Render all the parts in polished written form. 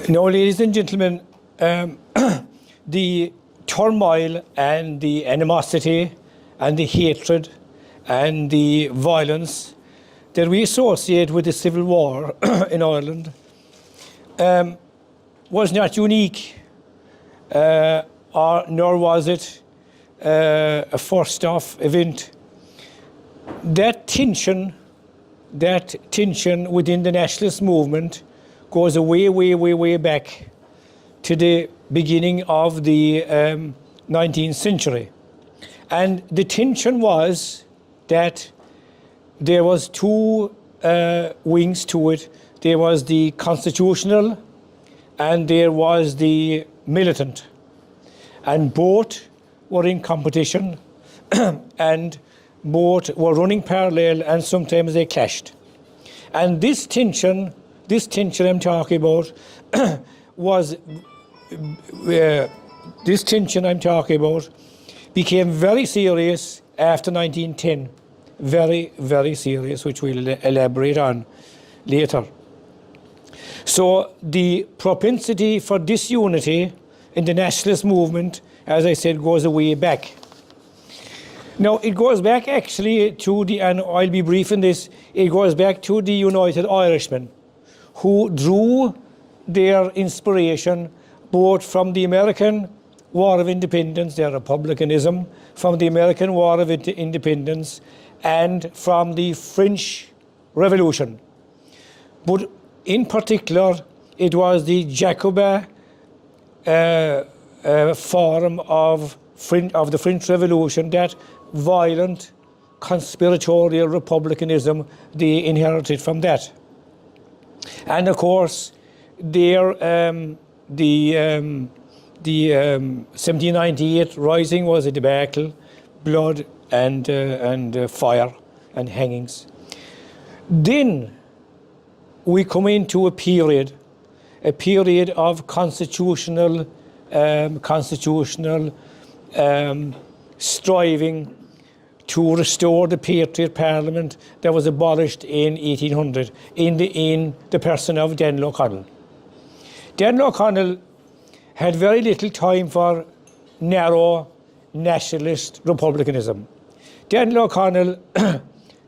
Now, ladies and gentlemen, the turmoil and the animosity and the hatred and the violence that we associate with the civil war in Ireland was not unique, nor was it a first-off event. That tension within the nationalist movement goes way back to the beginning of the 19th century. And the tension was that there was two wings to it. There was the constitutional and there was the militant. And both were in competition and both were running parallel, and sometimes they clashed. And this tension I'm talking about became very serious after 1910. Very serious, which we'll elaborate on later. So the propensity for disunity in the nationalist movement, as I said, goes way back. Now, it goes back actually to and I'll be brief in this, it goes back to the United Irishmen, who drew their inspiration both from the American War of Independence, their republicanism, from the American War of Independence, and from the French Revolution. But in particular, it was the Jacobin form of the French Revolution, that violent conspiratorial republicanism they inherited from that. And of course, the 1798 rising was a debacle, blood and fire and hangings. Then we come into a period of constitutional striving to restore the Patriot Parliament that was abolished in 1800 in the person of Daniel O'Connell. Daniel O'Connell had very little time for narrow nationalist republicanism. Daniel O'Connell,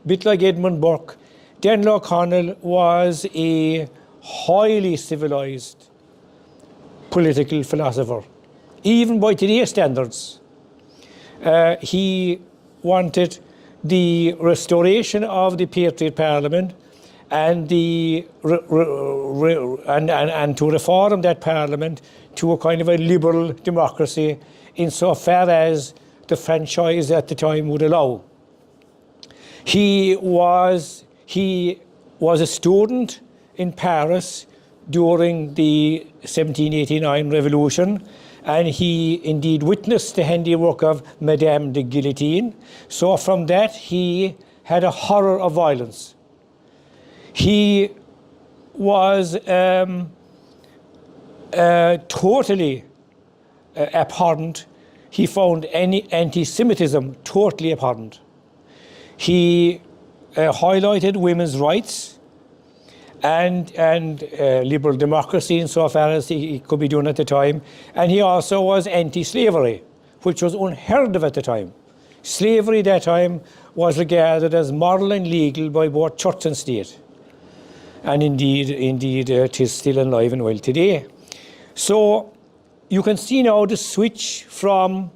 bit like Edmund Burke, Daniel O'Connell was a highly civilized political philosopher, even by today's standards. He wanted the restoration of the Patriot Parliament and to reform that Parliament to a kind of a liberal democracy insofar as the franchise at the time would allow. He was a student in Paris during the 1789 revolution, and he indeed witnessed the handiwork of Madame de Guillotine. So from that he had a horror of violence. He was totally abhorrent. He found any anti-Semitism totally abhorrent. He highlighted women's rights and liberal democracy insofar as he could be doing at the time. And he also was anti-slavery, which was unheard of at the time. Slavery at that time was regarded as moral and legal by both church and state. And indeed, it is still alive and well today. So you can see now the switch from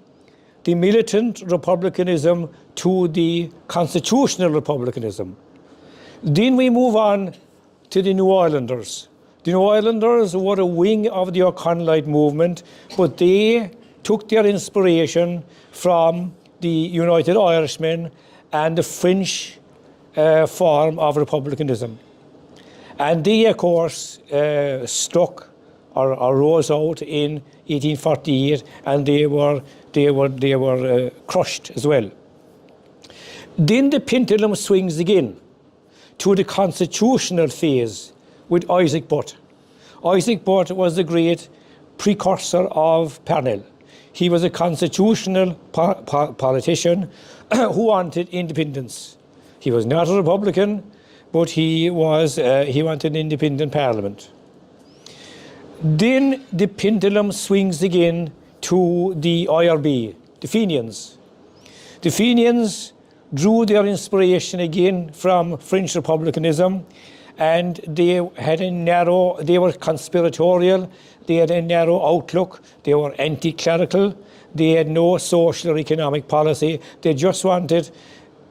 the militant republicanism to the constitutional republicanism. Then we move on to the New Irelanders. The New Irelanders were a wing of the O'Connellite movement, but they took their inspiration from the United Irishmen and the French form of republicanism. And they, of course, struck or rose out in 1848, and they were crushed as well. Then the pendulum swings again to the constitutional phase with Isaac Butt. Isaac Butt was the great precursor of Parnell. He was a constitutional politician who wanted independence. He was not a Republican, but he wanted an independent parliament. Then the pendulum swings again to the IRB, the Fenians. The Fenians drew their inspiration again from French republicanism, and they were conspiratorial, they had a narrow outlook, they were anti-clerical, they had no social or economic policy, they just wanted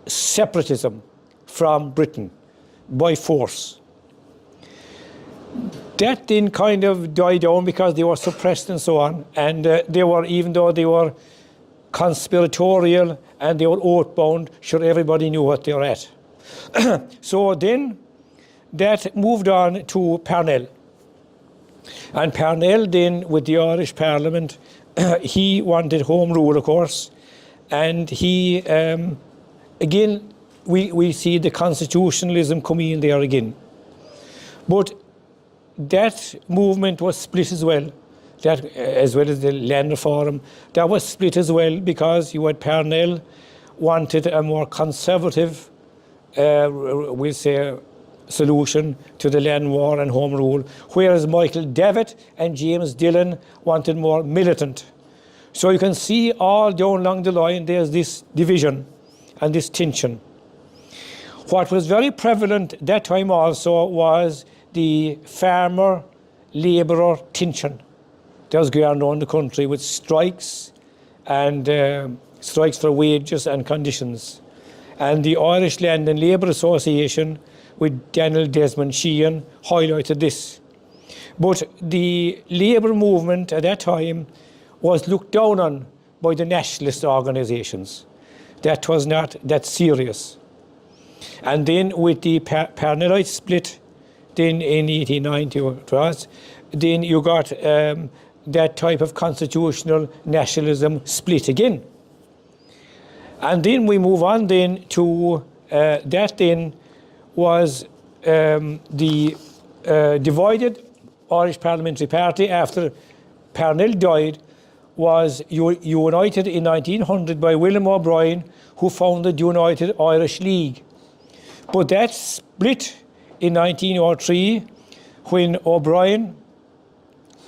separatism from Britain by force. That then kind of died down because they were suppressed and so on, and even though they were conspiratorial and they were oath-bound, sure everybody knew what they were at. So then that moved on to Parnell. And Parnell then, with the Irish Parliament, he wanted home rule, of course, and he, again, we see the constitutionalism coming in there again. But that movement was split as well, that as well as the land reform. That was split as well because you had Parnell wanted a more conservative, we'll say, solution to the land war and home rule, whereas Michael Davitt and James Dillon wanted more militant. So you can see all down along the line there's this division and this tension. What was very prevalent that time also was the farmer-labourer tension that was going on in the country with strikes and strikes for wages and conditions. And the Irish Land and Labour Association with Daniel Desmond Sheehan highlighted this. But the labour movement at that time was looked down on by the nationalist organisations. That was not that serious. And then with the Parnellite split, then in 1890 it was, then you got that type of constitutional nationalism split again. And then we move on then to that then was the divided Irish Parliamentary Party after Parnell died was united in 1900 by William O'Brien, who founded the United Irish League. But that split in 1903 when O'Brien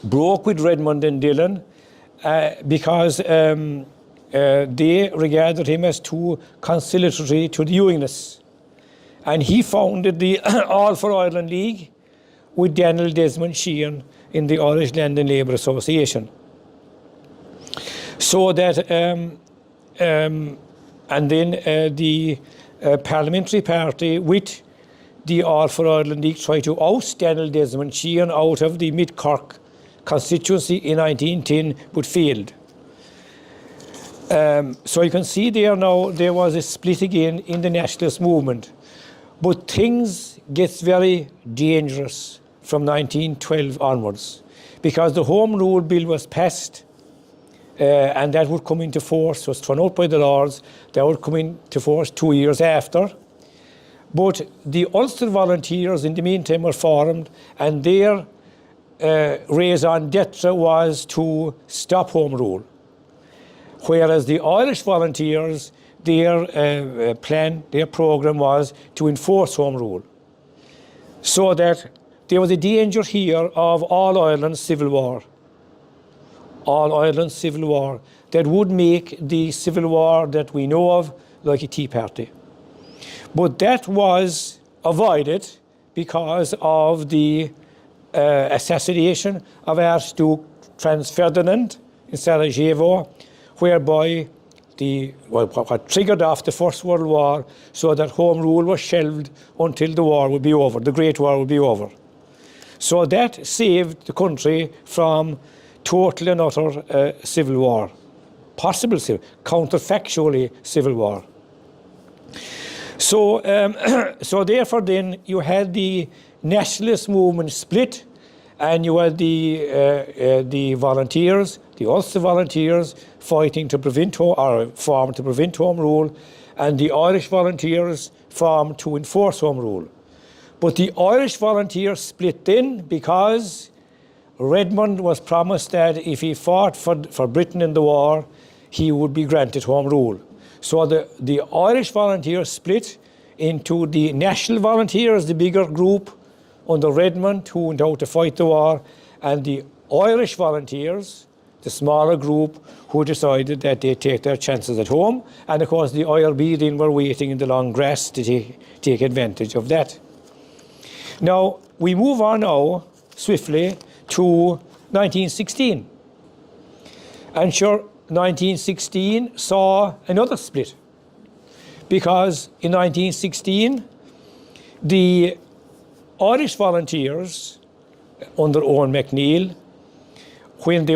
broke with Redmond and Dillon because they regarded him as too conciliatory to the Unionists. And he founded the All for Ireland League with Daniel Desmond Sheehan in the Irish Land and Labour Association. So that, and then the Parliamentary Party with the All for Ireland League tried to oust Daniel Desmond Sheehan out of the Mid-Cork constituency in 1910, but failed. So you can see there now there was a split again in the nationalist movement. But things gets very dangerous from 1912 onwards, because the Home Rule Bill was passed and that would come into force, was thrown out by the Lords, that would come into force 2 years after. But the Ulster Volunteers in the meantime were formed, and their raison d'etre was to stop Home Rule. Whereas the Irish Volunteers, their plan, their programme was to enforce Home Rule. So that there was a danger here of all Ireland civil war. All Ireland civil war that would make the civil war that we know of like a Tea Party. But that was avoided because of the assassination of Archduke Franz Ferdinand in Sarajevo, whereby what triggered off the First World War, so that Home Rule was shelved until the war would be over, the Great War would be over. So that saved the country from total and utter civil war, possible civil, counterfactually civil war. So, so therefore then you had the nationalist movement split, and you had the volunteers, the Ulster Volunteers, fighting to prevent or formed to prevent Home Rule, and the Irish Volunteers formed to enforce Home Rule. But the Irish Volunteers split then because Redmond was promised that if he fought for Britain in the war, he would be granted Home Rule. So the Irish Volunteers split into the National Volunteers, the bigger group under Redmond, who went out to fight the war, and the Irish volunteers, the smaller group who decided that they'd take their chances at home, and of course the IRB then were waiting in the long grass to take advantage of that. Now, we move on now swiftly to 1916. And sure, 1916 saw another split, because in 1916, the Irish volunteers under Owen MacNeill, when they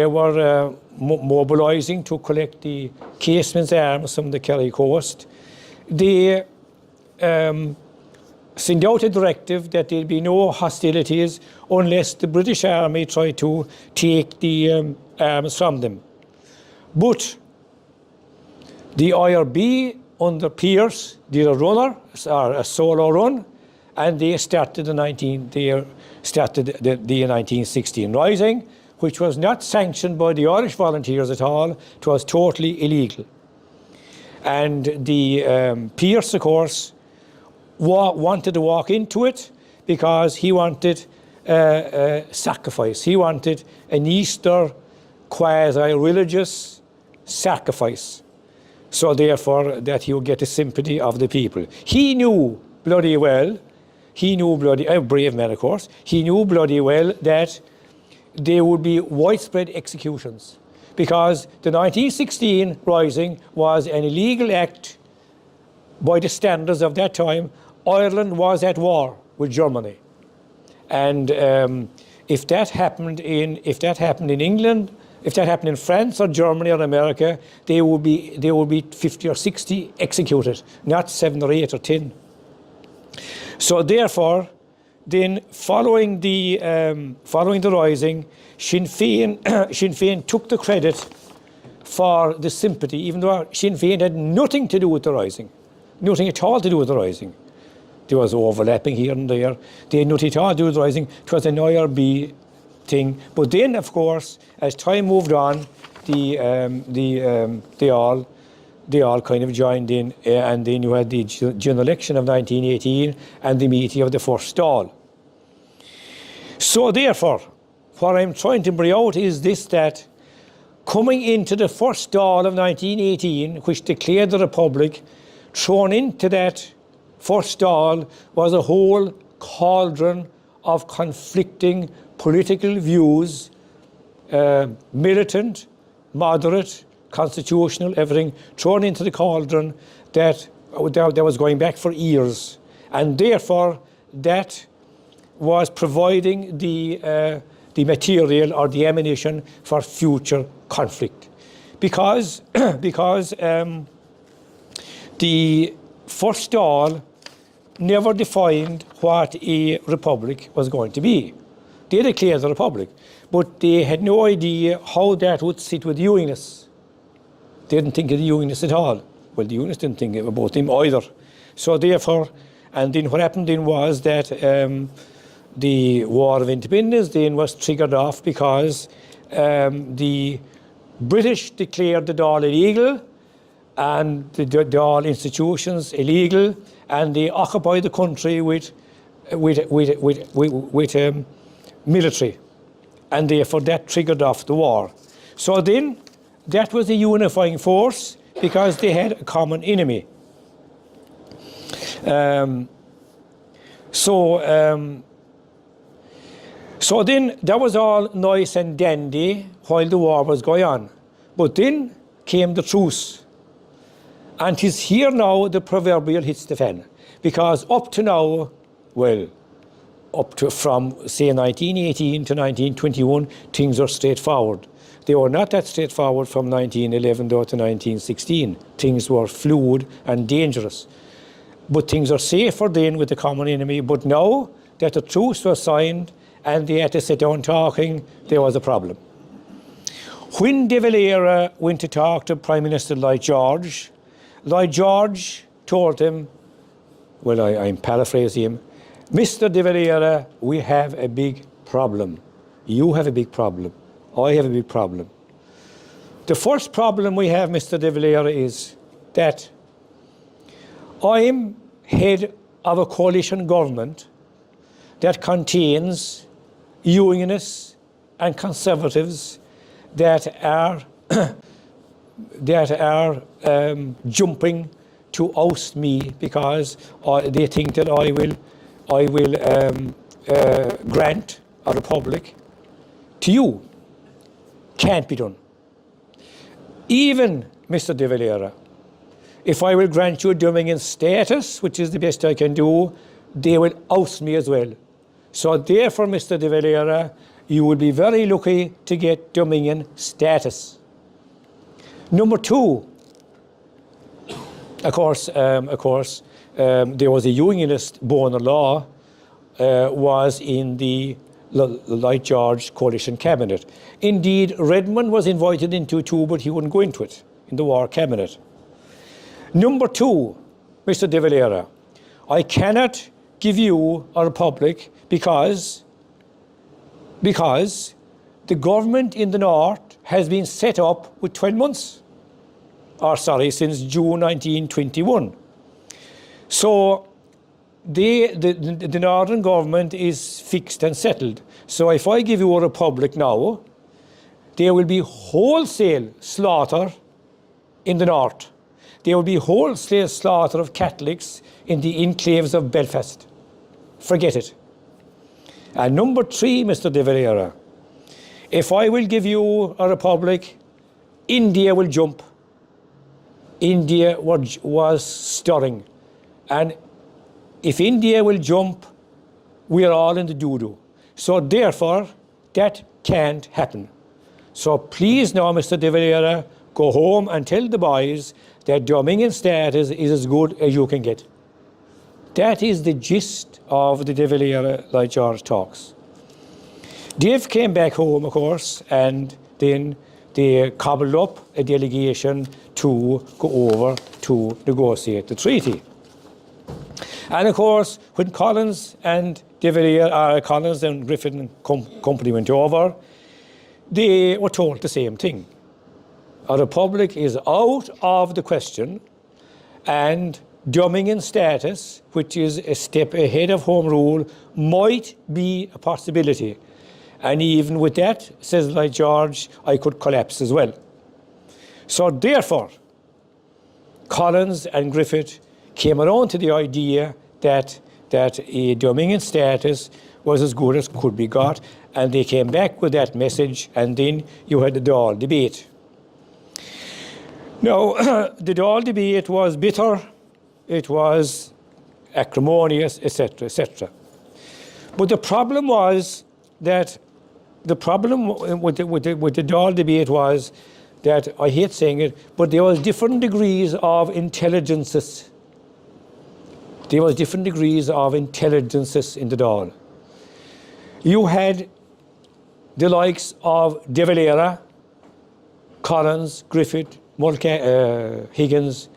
were mobilising to collect the casemen's arms from the Kerry coast, they sent out a directive that there'd be no hostilities unless the British Army tried to take the arms from them. But the IRB under Pearse did a runner, or a solo run, and they started the 1916 Rising, which was not sanctioned by the Irish volunteers at all. It was totally illegal. And the Pearse, of course, wanted to walk into it because he wanted sacrifice. He wanted an Easter quasi-religious sacrifice, so therefore that he would get the sympathy of the people. He knew bloody well, a brave man of course, he knew bloody well that there would be widespread executions, because the 1916 Rising was an illegal act by the standards of that time. Ireland was at war with Germany, and if that happened in England, if that happened in France or Germany or America, there would be 50 or 60 executed, not 7 or 8 or 10. So therefore, then following the Rising, Sinn Féin took the credit for the sympathy, even though Sinn Féin had nothing to do with the Rising, nothing at all to do with the Rising. There was overlapping here and there. They had nothing at all to do with the Rising. It was an IRB thing. But then, of course, as time moved on, they all kind of joined in, and then you had the general election of 1918 and the meeting of the first Dáil. So therefore, what I'm trying to bring out is this, that coming into the first Dáil of 1918, which declared the Republic, thrown into that first Dáil was a whole cauldron of conflicting political views, militant, moderate, constitutional, everything thrown into the cauldron that was going back for years. And therefore, that was providing the material or the ammunition for future conflict. Because the first Dáil never defined what a republic was going to be. They declared the republic, but they had no idea how that would sit with the Unionists. They didn't think of the Unionists at all. Well, the Unionists didn't think about them either. So therefore, and then what happened then was that the War of Independence then was triggered off because the British declared the Dáil illegal, and the Dáil institutions illegal, and they occupied the country with military, and therefore that triggered off the war. So then that was a unifying force because they had a common enemy. So then that was all nice and dandy while the war was going on. But then came the truce. And 'tis here now the proverbial hits the fan. Because up to now, well, up to from say 1918 to 1921, things are straightforward. They were not that straightforward from 1911 to 1916. Things were fluid and dangerous. But things are safer then with the common enemy. But now that the truce was signed and they had to sit down talking, there was a problem. When De Valera went to talk to Prime Minister Lloyd George told him, well, I'm paraphrasing him, Mr. De Valera, we have a big problem. You have a big problem. I have a big problem. The first problem we have, Mr. De Valera, is that I'm head of a coalition government that contains unionists and conservatives that are jumping to oust me because they think that I will grant a republic to you. Can't be done. Even Mr. De Valera, if I will grant you Dominion status, which is the best I can do, they will oust me as well. So therefore, Mr. De Valera, you will be very lucky to get Dominion status. Number two, of course, there was a unionist born law was in the Lloyd George coalition cabinet. Indeed, Redmond was invited into too, but he wouldn't go into it in the war cabinet. Number two, Mr. De Valera, I cannot give you a republic because the government in the north has been set up with 12 months. Since June 1921. So the northern government is fixed and settled. So if I give you a republic now, there will be wholesale slaughter in the north. There will be wholesale slaughter of Catholics in the enclaves of Belfast. Forget it. And number three, Mr. De Valera, if I will give you a republic, India will jump. India was stirring. And if India will jump, we are all in the doo-doo. So therefore, that can't happen. So please now, Mr. De Valera, go home and tell the boys that Dominion status is as good as you can get. That is the gist of the De Valera Lloyd George talks. Dave came back home, of course, and then they cobbled up a delegation to go over to negotiate the treaty. And of course, when Collins and Collins and Griffith and company went over, they were told the same thing. A republic is out of the question, and Dominion status, which is a step ahead of Home Rule, might be a possibility. And even with that, says Lloyd George, I could collapse as well. So therefore, Collins and Griffith came around to the idea that a Dominion status was as good as could be got, and they came back with that message, and then you had the Dáil debate. Now, the Dáil debate was bitter, it was acrimonious, etc., etc. But the problem was that the problem with the Dáil debate was that, I hate saying it, but there was different degrees of intelligences. There was different degrees of intelligences in the Dáil. You had the likes of De Valera, Collins, Griffith, Higgins,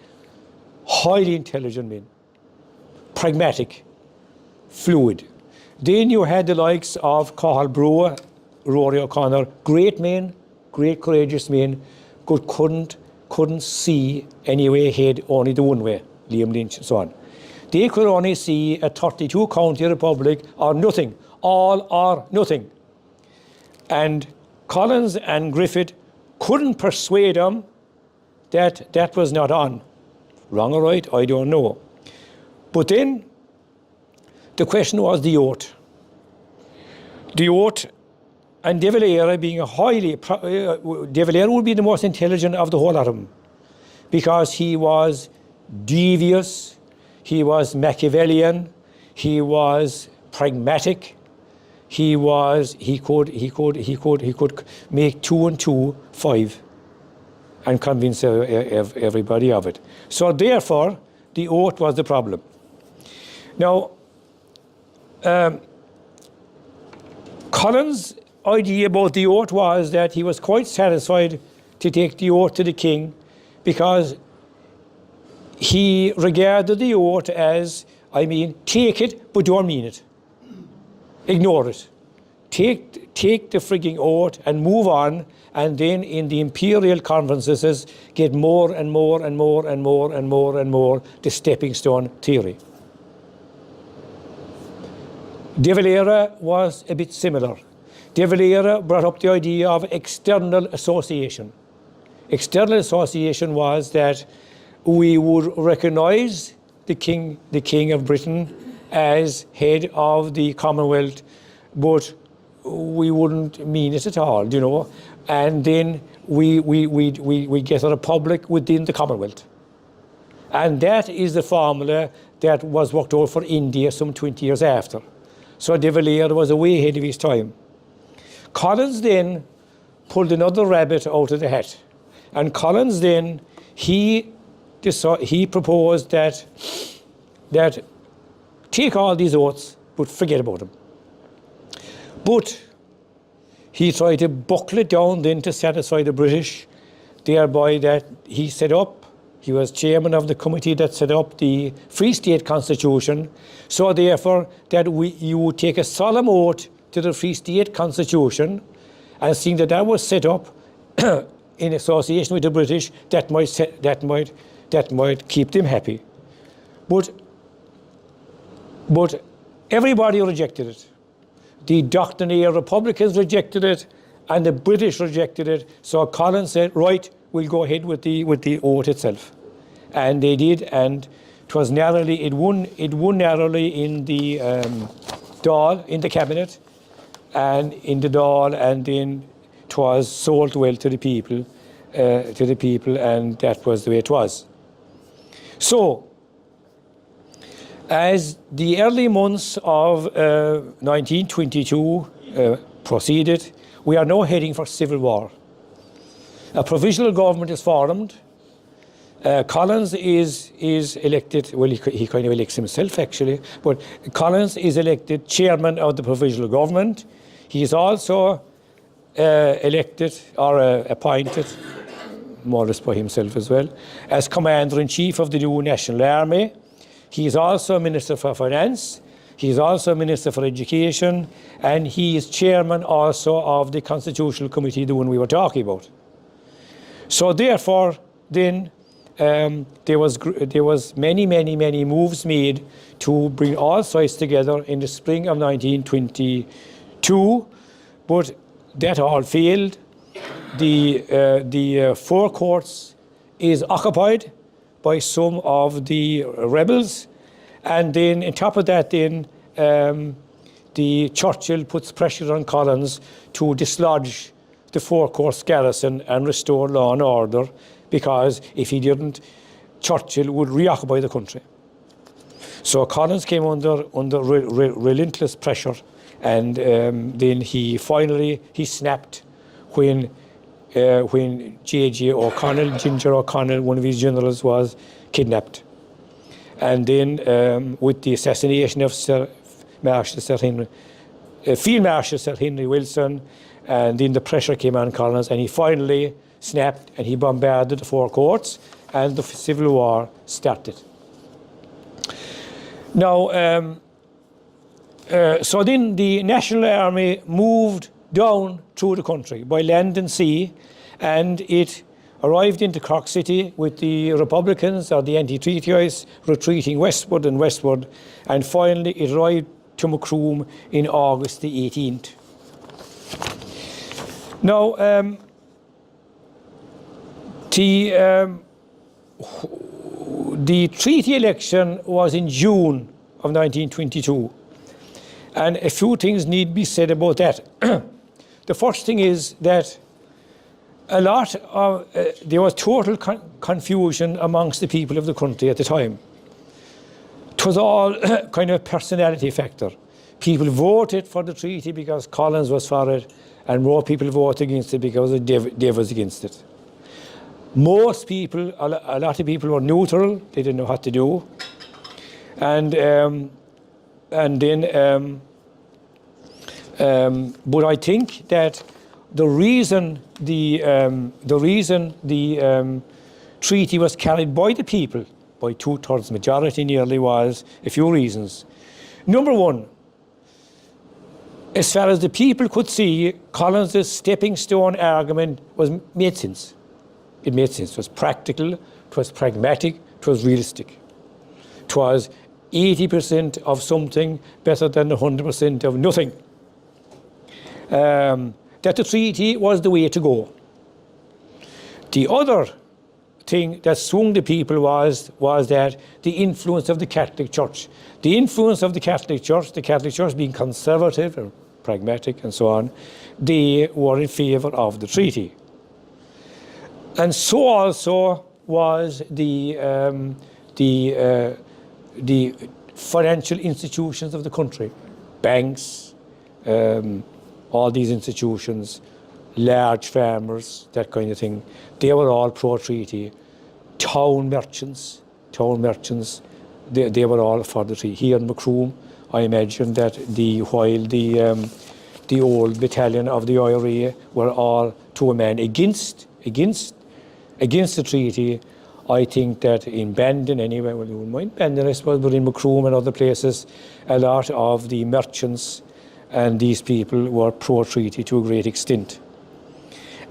highly intelligent men, pragmatic, fluid. Then you had the likes of Cathal Brugha, Rory O'Connor, great men, great courageous men, couldn't see any way ahead, only the one way, Liam Lynch and so on. They could only see a 32 county republic or nothing, all or nothing. And Collins and Griffith couldn't persuade them that that was not on. Wrong or right, I don't know. But then the question was the oath. The oath, and De Valera being a De Valera would be the most intelligent of the whole lot of them, because he was devious, he was Machiavellian, he was pragmatic, he could make 2 and 2 5 and convince everybody of it. So therefore, the oath was the problem. Now, Collins' idea about the oath was that he was quite satisfied to take the oath to the king, because he regarded the oath as, take it, but don't mean it. Ignore it. Take the frigging oath and move on, and then in the imperial conferences get more and more and more and more and more and more the stepping stone theory. De Valera was a bit similar. De Valera brought up the idea of external association. External association was that we would recognise the King of Britain as head of the Commonwealth, but we wouldn't mean it at all, you know. And then we get a republic within the Commonwealth. And that is the formula that was worked out for India some 20 years after. So De Valera was way ahead of his time. Collins then pulled another rabbit out of the hat. And Collins then, he proposed that take all these oaths, but forget about them. But he tried to buckle it down then to satisfy the British, thereby that he set up, he was chairman of the committee that set up the Free State Constitution, so therefore that you would take a solemn oath to the Free State Constitution, and seeing that was set up in association with the British, that might keep them happy. But everybody rejected it. The doctrinaire Republicans rejected it, and the British rejected it. So Collins said, right, we'll go ahead with the oath itself. And they did, and it won narrowly in the Dáil, in the cabinet, and in the Dáil, and then it was sold well to the people, and that was the way it was. So, as the early months of 1922 proceeded, we are now heading for civil war. A provisional government is formed. Collins is elected, well, he kind of elects himself actually, but Collins is elected chairman of the provisional government. He is also elected or appointed, more or less by himself as well, as commander-in-chief of the new National Army. He is also Minister for Finance, he is also Minister for Education, and he is chairman also of the Constitutional Committee, the one we were talking about. So therefore, then, there was many moves made to bring all sides together in the spring of 1922, but that all failed. The four courts is occupied by some of the rebels, and then on top of that then the Churchill puts pressure on Collins to dislodge the four courts garrison and restore law and order, because if he didn't, Churchill would reoccupy the country. So Collins came under relentless pressure, and then he finally snapped when J.J. O'Connell, Ginger O'Connell, one of his generals, was kidnapped. And then with the assassination of Field Marshal Sir Henry Wilson, and then the pressure came on Collins, and he finally snapped and he bombarded the four courts, and the Civil War started. Now, so then the National Army moved down through the country by land and sea, and it arrived into Cork City with the Republicans or the anti-treatyites retreating westward, and finally it arrived to Macroom in August the 18th. Now, the treaty election was in June of 1922, and a few things need be said about that. The first thing is that there was total confusion amongst the people of the country at the time. It was all kind of a personality factor. People voted for the treaty because Collins was for it, and more people voted against it because Dev was against it. Most people, a lot of people were neutral. They didn't know what to do, and then. But I think that the reason the treaty was carried by the people, by 2/3 majority nearly, was a few reasons. Number one, as far as the people could see, Collins' stepping stone argument made sense. It made sense. It was practical, it was pragmatic, it was realistic. It was 80% of something better than 100% of nothing. that the treaty was the way to go. The other thing that swung the people was that the influence of the Catholic Church. The influence of the Catholic Church being conservative or pragmatic and so on, they were in favour of the treaty. And so also was the financial institutions of the country, banks, all these institutions, large farmers, that kind of thing. They were all pro-treaty. Town merchants, they were all for the treaty. Here in Macroom, I imagine that while the old battalion of the IRA were all to a man against the treaty, I think that in Bandon anyway, well, you wouldn't mind Bandon I suppose, but in Macroom and other places, a lot of the merchants and these people were pro-treaty to a great extent.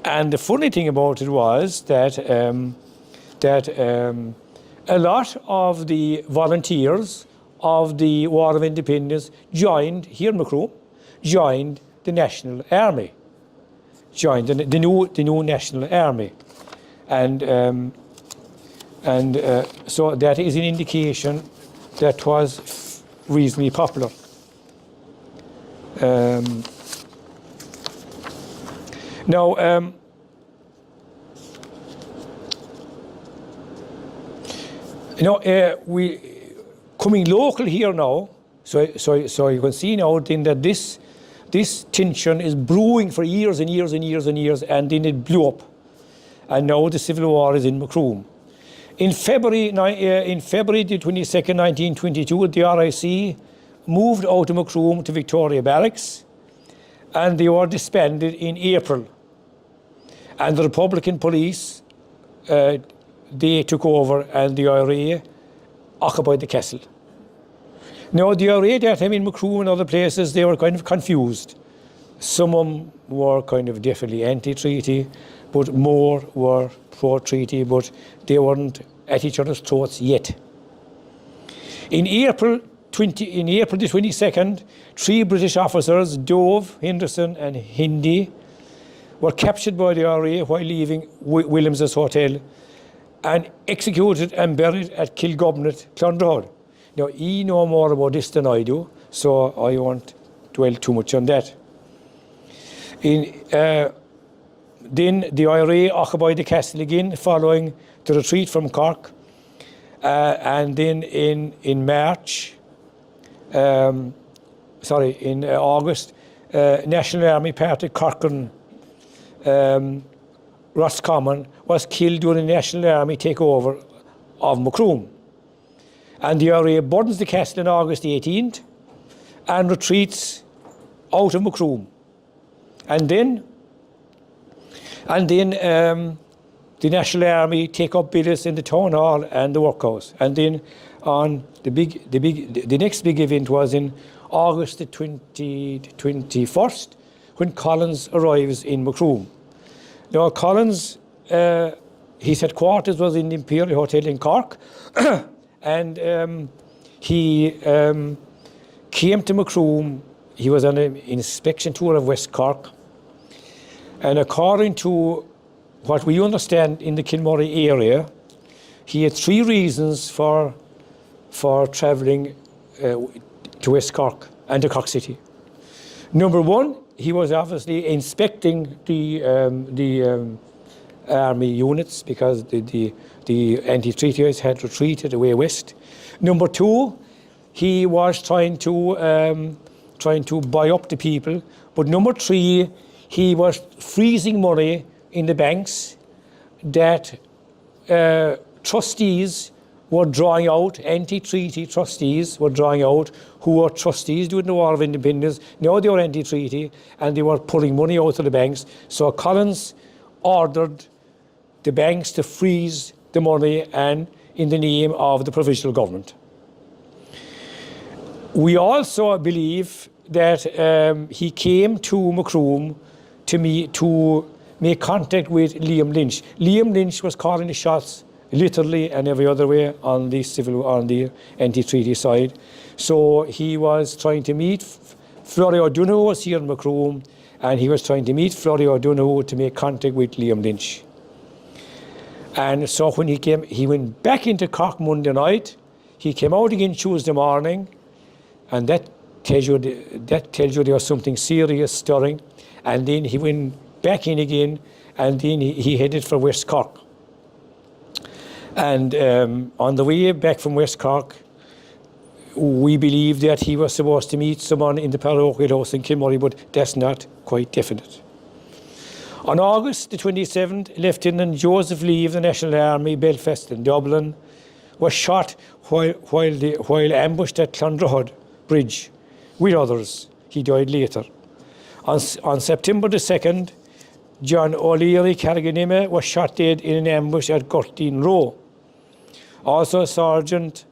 And the funny thing about it was that a lot of the volunteers of the War of Independence joined, here in Macroom, joined the National Army, joined the new National Army. And so that is an indication that was reasonably popular. Now, we coming local here now, so you can see now then that this tension is brewing for years and years and years and years, and then it blew up, and now the civil war is in Macroom. In February the 22nd, 1922, the RIC moved out of Macroom to Victoria Barracks, and they were disbanded in April. And the Republican police, they took over, and the IRA occupied the castle. Now, the IRA that time in Macroom and other places, they were kind of confused. Some of them were kind of definitely anti-treaty, but more were pro-treaty, but they weren't at each other's throats yet. In April the 22nd, 3 British officers, Dove, Henderson and Hindy, were captured by the IRA while leaving Williams's Hotel and executed and buried at Kilgobnet, Clonderhood. Now, you know more about this than I do, so I won't dwell too much on that. Then the IRA occupied the castle again following the retreat from Cork. And then in August, National Army Party Corcoran, Roscommon, was killed during the National Army takeover of Macroom. And the IRA burdens the castle on August 18th and retreats out of Macroom. And then the National Army take up billets in the town hall and the workhouse. And then on the next big event was in August the 21st, when Collins arrives in Macroom. Now, Collins, his headquarters was in the Imperial Hotel in Cork, and he came to Macroom. He was on an inspection tour of West Cork, and according to what we understand in the Kilmurray area, he had 3 reasons for travelling to West Cork and to Cork City. Number 1, he was obviously inspecting the army units because the anti-treaties had retreated away west. Number 2, he was trying to buy up the people. But number 3, he was freezing money in the banks that trustees were drawing out, anti-treaty trustees were drawing out, who were trustees during the War of Independence. Now they were anti-treaty, and they were pulling money out of the banks. So Collins ordered the banks to freeze the money, and in the name of the provisional government. We also believe that he came to Macroom to make contact with Liam Lynch. Liam Lynch was calling the shots literally and every other way on the anti-treaty side. So he was trying to meet Florrie O'Donoghue was here in Macroom, and he was trying to meet Florrie O'Donoghue to make contact with Liam Lynch. And so when he went back into Cork Monday night. He came out again Tuesday morning, and that tells you there was something serious stirring. And then he went back in again, and then he headed for West Cork. And on the way back from West Cork, we believe that he was supposed to meet someone in the parochial house in Kilmurray, but that's not quite definite. On August the 27th, Lieutenant Joseph Lee of the National Army, Belfast and Dublin, was shot while ambushed at Clondrohod Bridge with others. He died later. On September the 2nd, John O'Leary Carriganima was shot dead in an ambush at Gurteen Row. Also Sergeant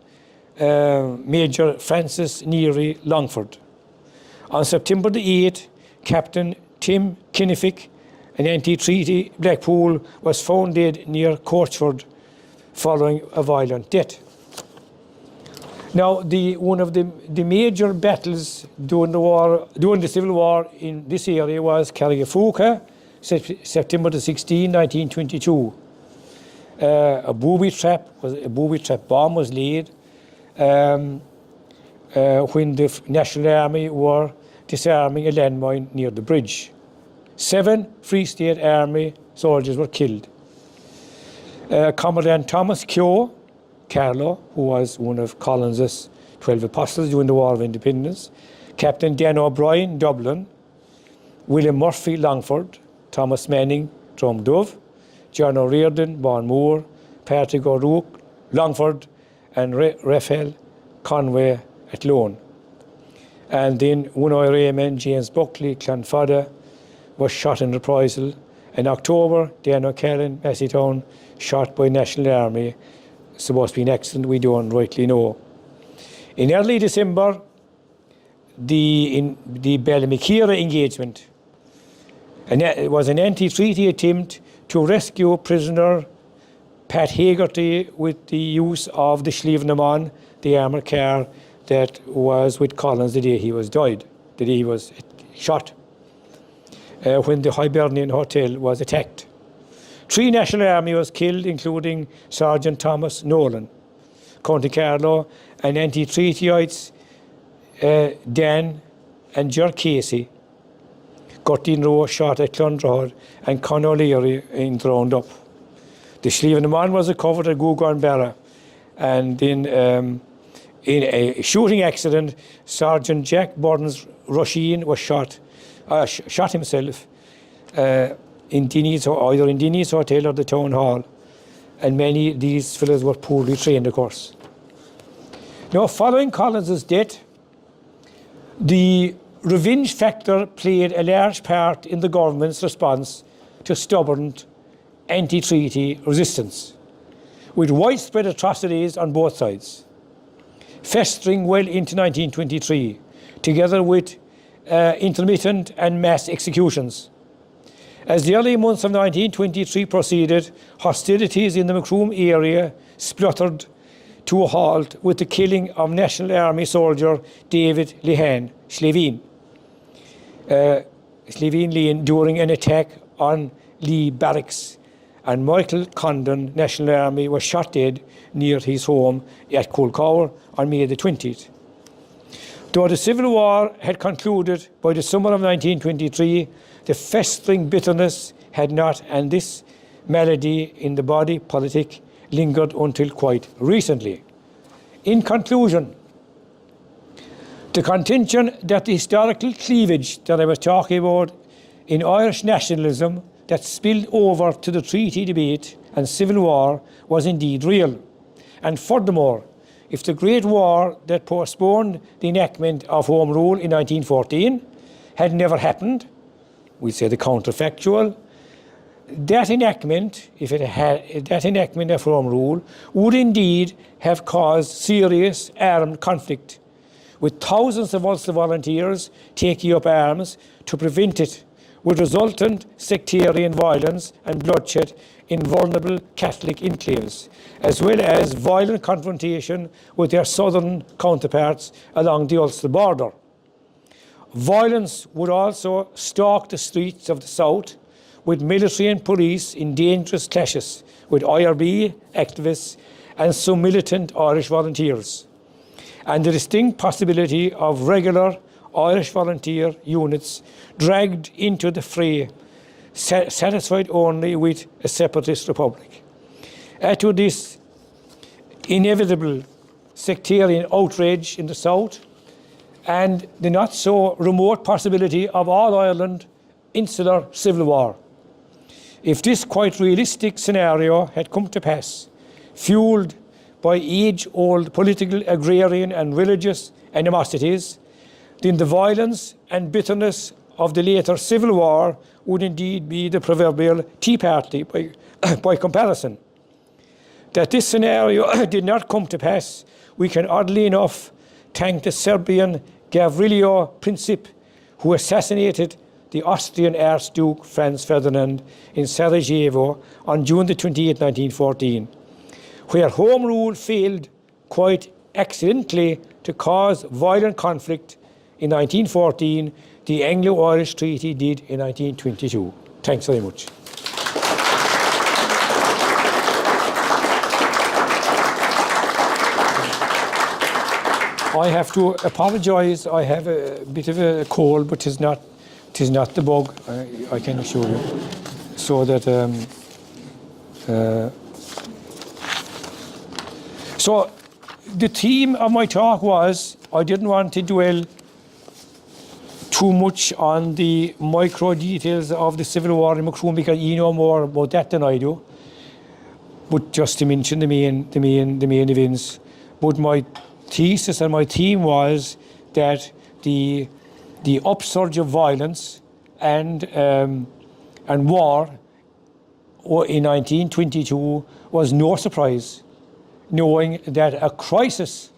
Major Francis Neary Longford. On September the 8th, Captain Tim Kinnifick, an anti-treaty Blackpool, was found dead near Coachford following a violent death. Now, one of the major battles during the Civil War in this area was Carrigafuca, September the 16th, 1922. A booby trap bomb was laid when the National Army were disarming a landmine near the bridge. 7 Free State Army soldiers were killed. Commandant Thomas Keogh, Carlow, who was one of Collins's 12 apostles during the War of Independence, Captain Dan O'Brien, Dublin, William Murphy, Longford, Thomas Manning, Drumdove, John O'Riordan, Bournemore, Patrick O'Rourke, Longford, and Raphael Conway at Lone. And then one Raymond, James Buckley, Clonfada, was shot in reprisal. In October, Dan O'Callaghan, Masseytown, shot by National Army. Supposed to be an accident, we don't rightly know. In early December, in the Ballymakeera engagement, and it was an anti-treaty attempt to rescue prisoner Pat Hagerty with the use of the Slievenamon, the armoured car that was with Collins the day he was shot, when the Hibernian Hotel was attacked. 3 National Army was killed, including Sergeant Thomas Nolan, County Carlow, and anti-treatyites Dan and Ger Casey. Gurteen Row shot at Clondrohod, and Con O'Leary drowned up. The Slievenamon was recovered at Gougane, and then in a shooting accident, Sergeant Jack Burns Rusheen was shot himself either in Dinnie's Hotel or the Town Hall, and many of these fellows were poorly trained, of course. Now, following Collins's death, the revenge factor played a large part in the government's response to stubborn anti-treaty resistance, with widespread atrocities on both sides, festering well into 1923, together with intermittent and mass executions. As the early months of 1923 proceeded, hostilities in the Macroom area spluttered to a halt with the killing of National Army soldier David Lehan, Slevin Lane, during an attack on Lee Barracks, and Michael Condon, National Army, was shot dead near his home at Coolcower on May the 20th. Though the Civil War had concluded by the summer of 1923, the festering bitterness had not, and this malady in the body politic lingered until quite recently. In conclusion, the contention that the historical cleavage that I was talking about in Irish nationalism that spilled over to the treaty debate and Civil War was indeed real. And furthermore, if the Great War that postponed the enactment of Home Rule in 1914 had never happened, we'd say the counterfactual, that enactment of Home Rule would indeed have caused serious armed conflict, with thousands of Ulster volunteers taking up arms to prevent it, with resultant sectarian violence and bloodshed in vulnerable Catholic enclaves, as well as violent confrontation with their southern counterparts along the Ulster border. Violence would also stalk the streets of the South, with military and police in dangerous clashes with IRB activists and some militant Irish volunteers, and the distinct possibility of regular Irish volunteer units dragged into the fray, satisfied only with a separatist republic. Add to this inevitable sectarian outrage in the South and the not so remote possibility of all Ireland insular civil war. If this quite realistic scenario had come to pass, fueled by age-old political, agrarian and religious animosities, then the violence and bitterness of the later civil war would indeed be the proverbial Tea Party by comparison. That this scenario did not come to pass, we can oddly enough thank the Serbian Gavrilo Princip, who assassinated the Austrian Archduke Franz Ferdinand in Sarajevo on June the 28th, 1914, where Home Rule failed quite accidentally to cause violent conflict in 1914, the Anglo-Irish Treaty did in 1922. Thanks very much. I have to apologise. I have a bit of a cold, but tis not the bug. I can assure you. So that so the theme of my talk was I didn't want to dwell too much on the micro details of the civil war in Macroom because you know more about that than I do. But just to mention the main events. But my thesis and my theme was that the upsurge of violence and war in 1922 was no surprise, knowing that a crisis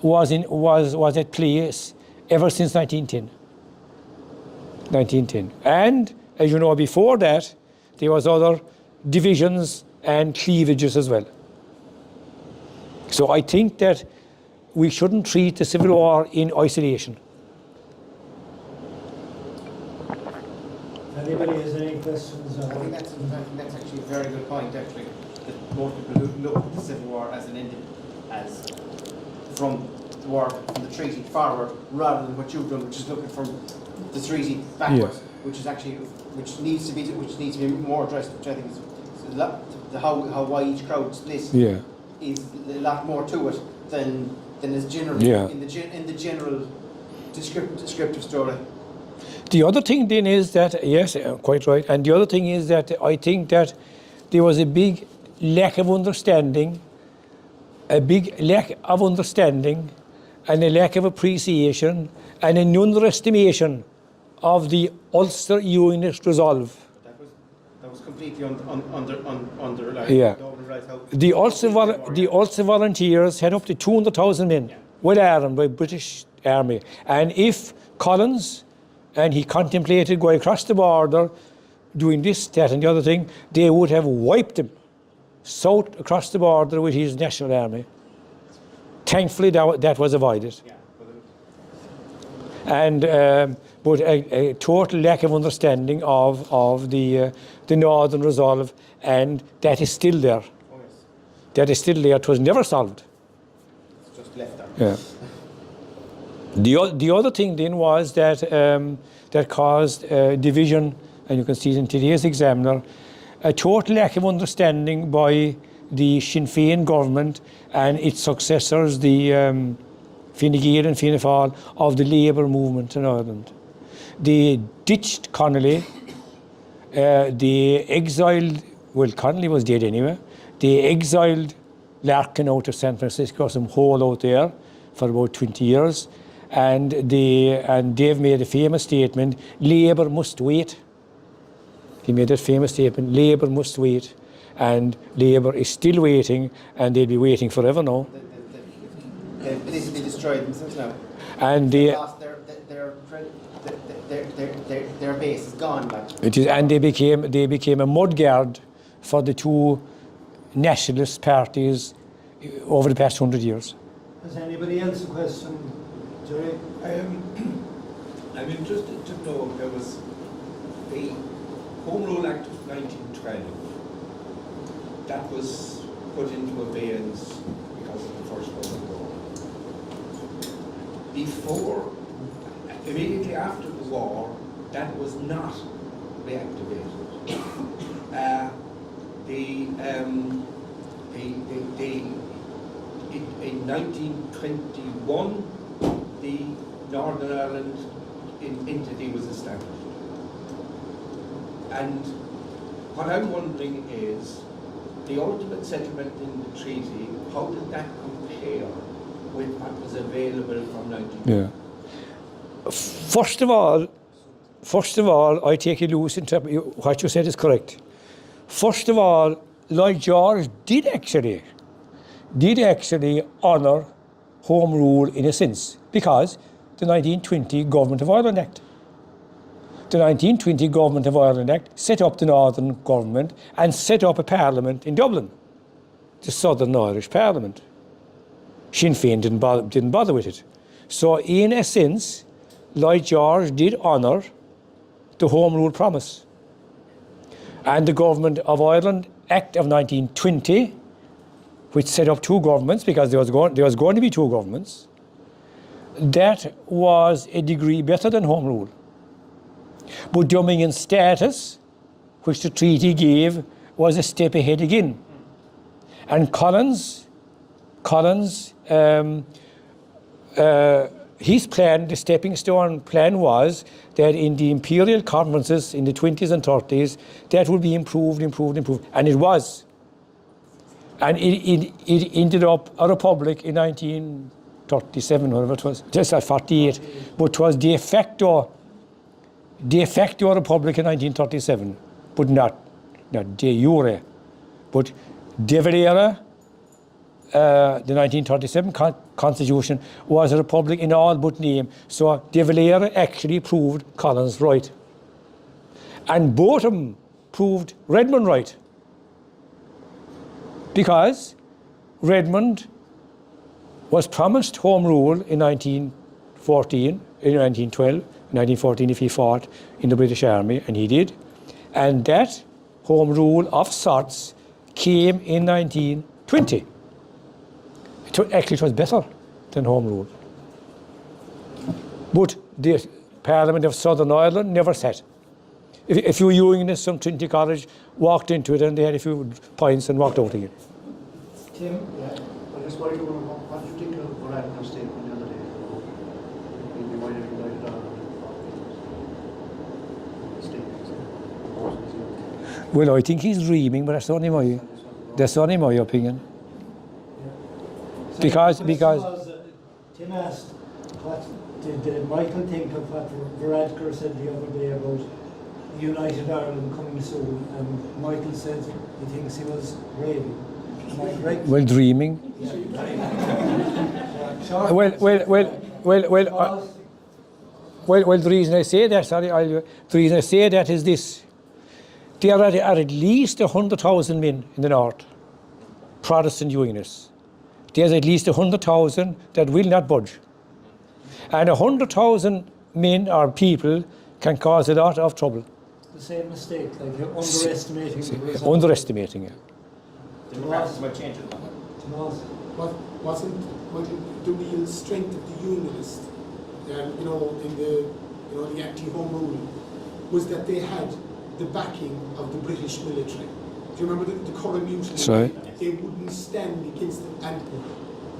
was at place ever since 1910. And as you know, before that there was other divisions and cleavages as well. So I think that we shouldn't treat the civil war in isolation. Anybody has any questions? I think that's actually a very good point, actually, that most people look at the Civil War as from the war, from the treaty forward, rather than what you've done, which is looking from the treaty backwards, which needs to be more addressed, which I think is a lot, how why each crowd splits is a lot more to it than is generally in the general descriptive story. The other thing then is that, yes, quite right, and the other thing is that I think that there was a big lack of understanding, and a lack of appreciation and an underestimation of the Ulster Unionist resolve. That was completely under The Ulster Volunteers had up to 200,000 men, well armed by British Army, and if Collins and he contemplated going across the border, doing this, that and the other thing, they would have wiped him south across the border with his National Army. Thankfully that was avoided. And but a total lack of understanding of the Northern Resolve, and that is still there. Oh, yes. That is still there. It was never solved. It's just left there. Yeah. The other thing then was that that caused division, and you can see it in today's Examiner, a total lack of understanding by the Sinn Féin government and its successors, the Fine Gael and Fianna Fáil, of the Labour movement in Ireland. They ditched Connolly, they exiled, well, Connolly was dead anyway, they exiled Larkin out of San Francisco, some hole out there, for about 20 years, and Dave made a famous statement, Labour must wait. He made that famous statement, Labour must wait, and Labour is still waiting, and they'll be waiting forever now. They've basically destroyed themselves now. And they lost their base is gone. Like. It is, and they became a mudguard for the two nationalist parties over the past 100 years. Has anybody else a question? Jerry? I'm interested to know, there was the Home Rule Act of 1912 that was put into abeyance because of the First World War. Before, immediately after the war, that was not reactivated. In 1921, the Northern Ireland entity was established. And what I'm wondering is, the ultimate settlement in the treaty, how did that compare with what was available from 1920? Yeah. First of all, I take a loose interpretation. What you said is correct. First of all, Lloyd George did actually honour Home Rule in a sense, because the 1920 Government of Ireland Act. The 1920 Government of Ireland Act set up the Northern Government and set up a parliament in Dublin, the Southern Irish Parliament. Sinn Féin didn't bother with it. So in a sense, Lloyd George did honour the Home Rule promise. And the Government of Ireland Act of 1920, which set up two governments, because there was going to be two governments, that was a degree better than Home Rule. But Dominion status, which the treaty gave, was a step ahead again. And Collins, his plan, the stepping stone plan, was that in the imperial conferences in the 20s and 30s, that would be improved, and it was. And it ended up a republic in 1937, whatever it was, just at 48, but it was de facto republic in 1937, but not de jure, but de valere. The 1937 Constitution was a republic in all but name, so de valere actually proved Collins right. And both of them proved Redmond right. Because Redmond was promised Home Rule in 1914, in 1912, 1914 if he fought in the British Army, and he did. And that Home Rule of sorts came in 1920. Actually, it was better than Home Rule. But the Parliament of Southern Ireland never sat. If you were Unionists from Trinity College, walked into it and they had a few pints and walked out again. Tim, I just worry what did you think of Varadkar's statement the other day? We might have united Ireland. Well, I think he's dreaming, but that's only my opinion. So Because Tim asked, what did Michael think of what Varadkar said the other day about United Ireland coming soon? And Michael said he thinks he was raving. Am I correct? Well, dreaming. Yeah. Well, the reason I say that, the reason I say that is this. There are at least 100,000 men in the north, Protestant Unionists. There's at least 100,000 that will not budge. And 100,000 men or people can cause a lot of trouble. The same mistake, like you're underestimating the result. Underestimating it. Democrats might change it. Wasn't the real strength of the Unionists, in the anti-home rule, was that they had the backing of the British military. Do you remember the Curragh Mutiny? That's right. They wouldn't stand against them, and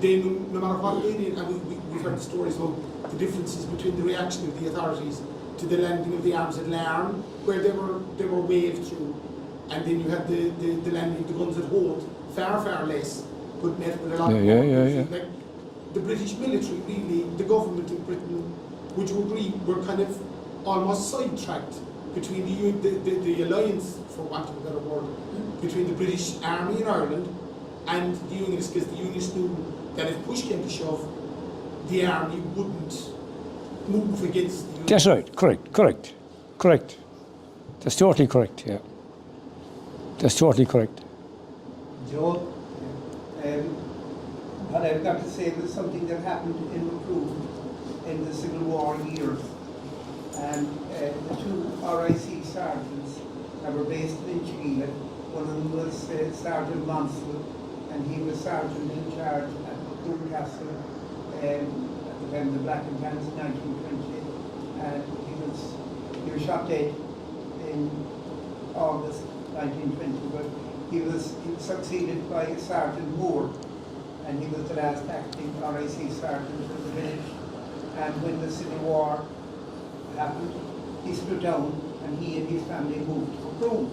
they, no matter what they did, and we've heard the stories about the differences between the reaction of the authorities to the landing of the arms at Larne, where they were waved through, and then you had the landing of the guns at Holt, far less, but met with a lot more. Like, the British military, really, the government of Britain, would you agree, were kind of almost sidetracked between the alliance, for want of a better word, between the British Army in Ireland and the Unionists, because the Unionists knew that if push came to shove, the Army wouldn't move against the Unionists. That's right, correct. That's totally correct, yeah. That's totally correct. Joe? What I've got to say was something that happened in Macroom in the Civil War years. And the two RIC sergeants that were based in Chile, one of them was Sergeant Monsell, and he was sergeant in charge at Macroom Castle at the time of the Black and Tans in 1920, and he was shot dead in August 1920, but he was succeeded by Sergeant Moore, and he was the last acting RIC sergeant of the village. And when the Civil War happened, he stood down and he and his family moved to Macroom.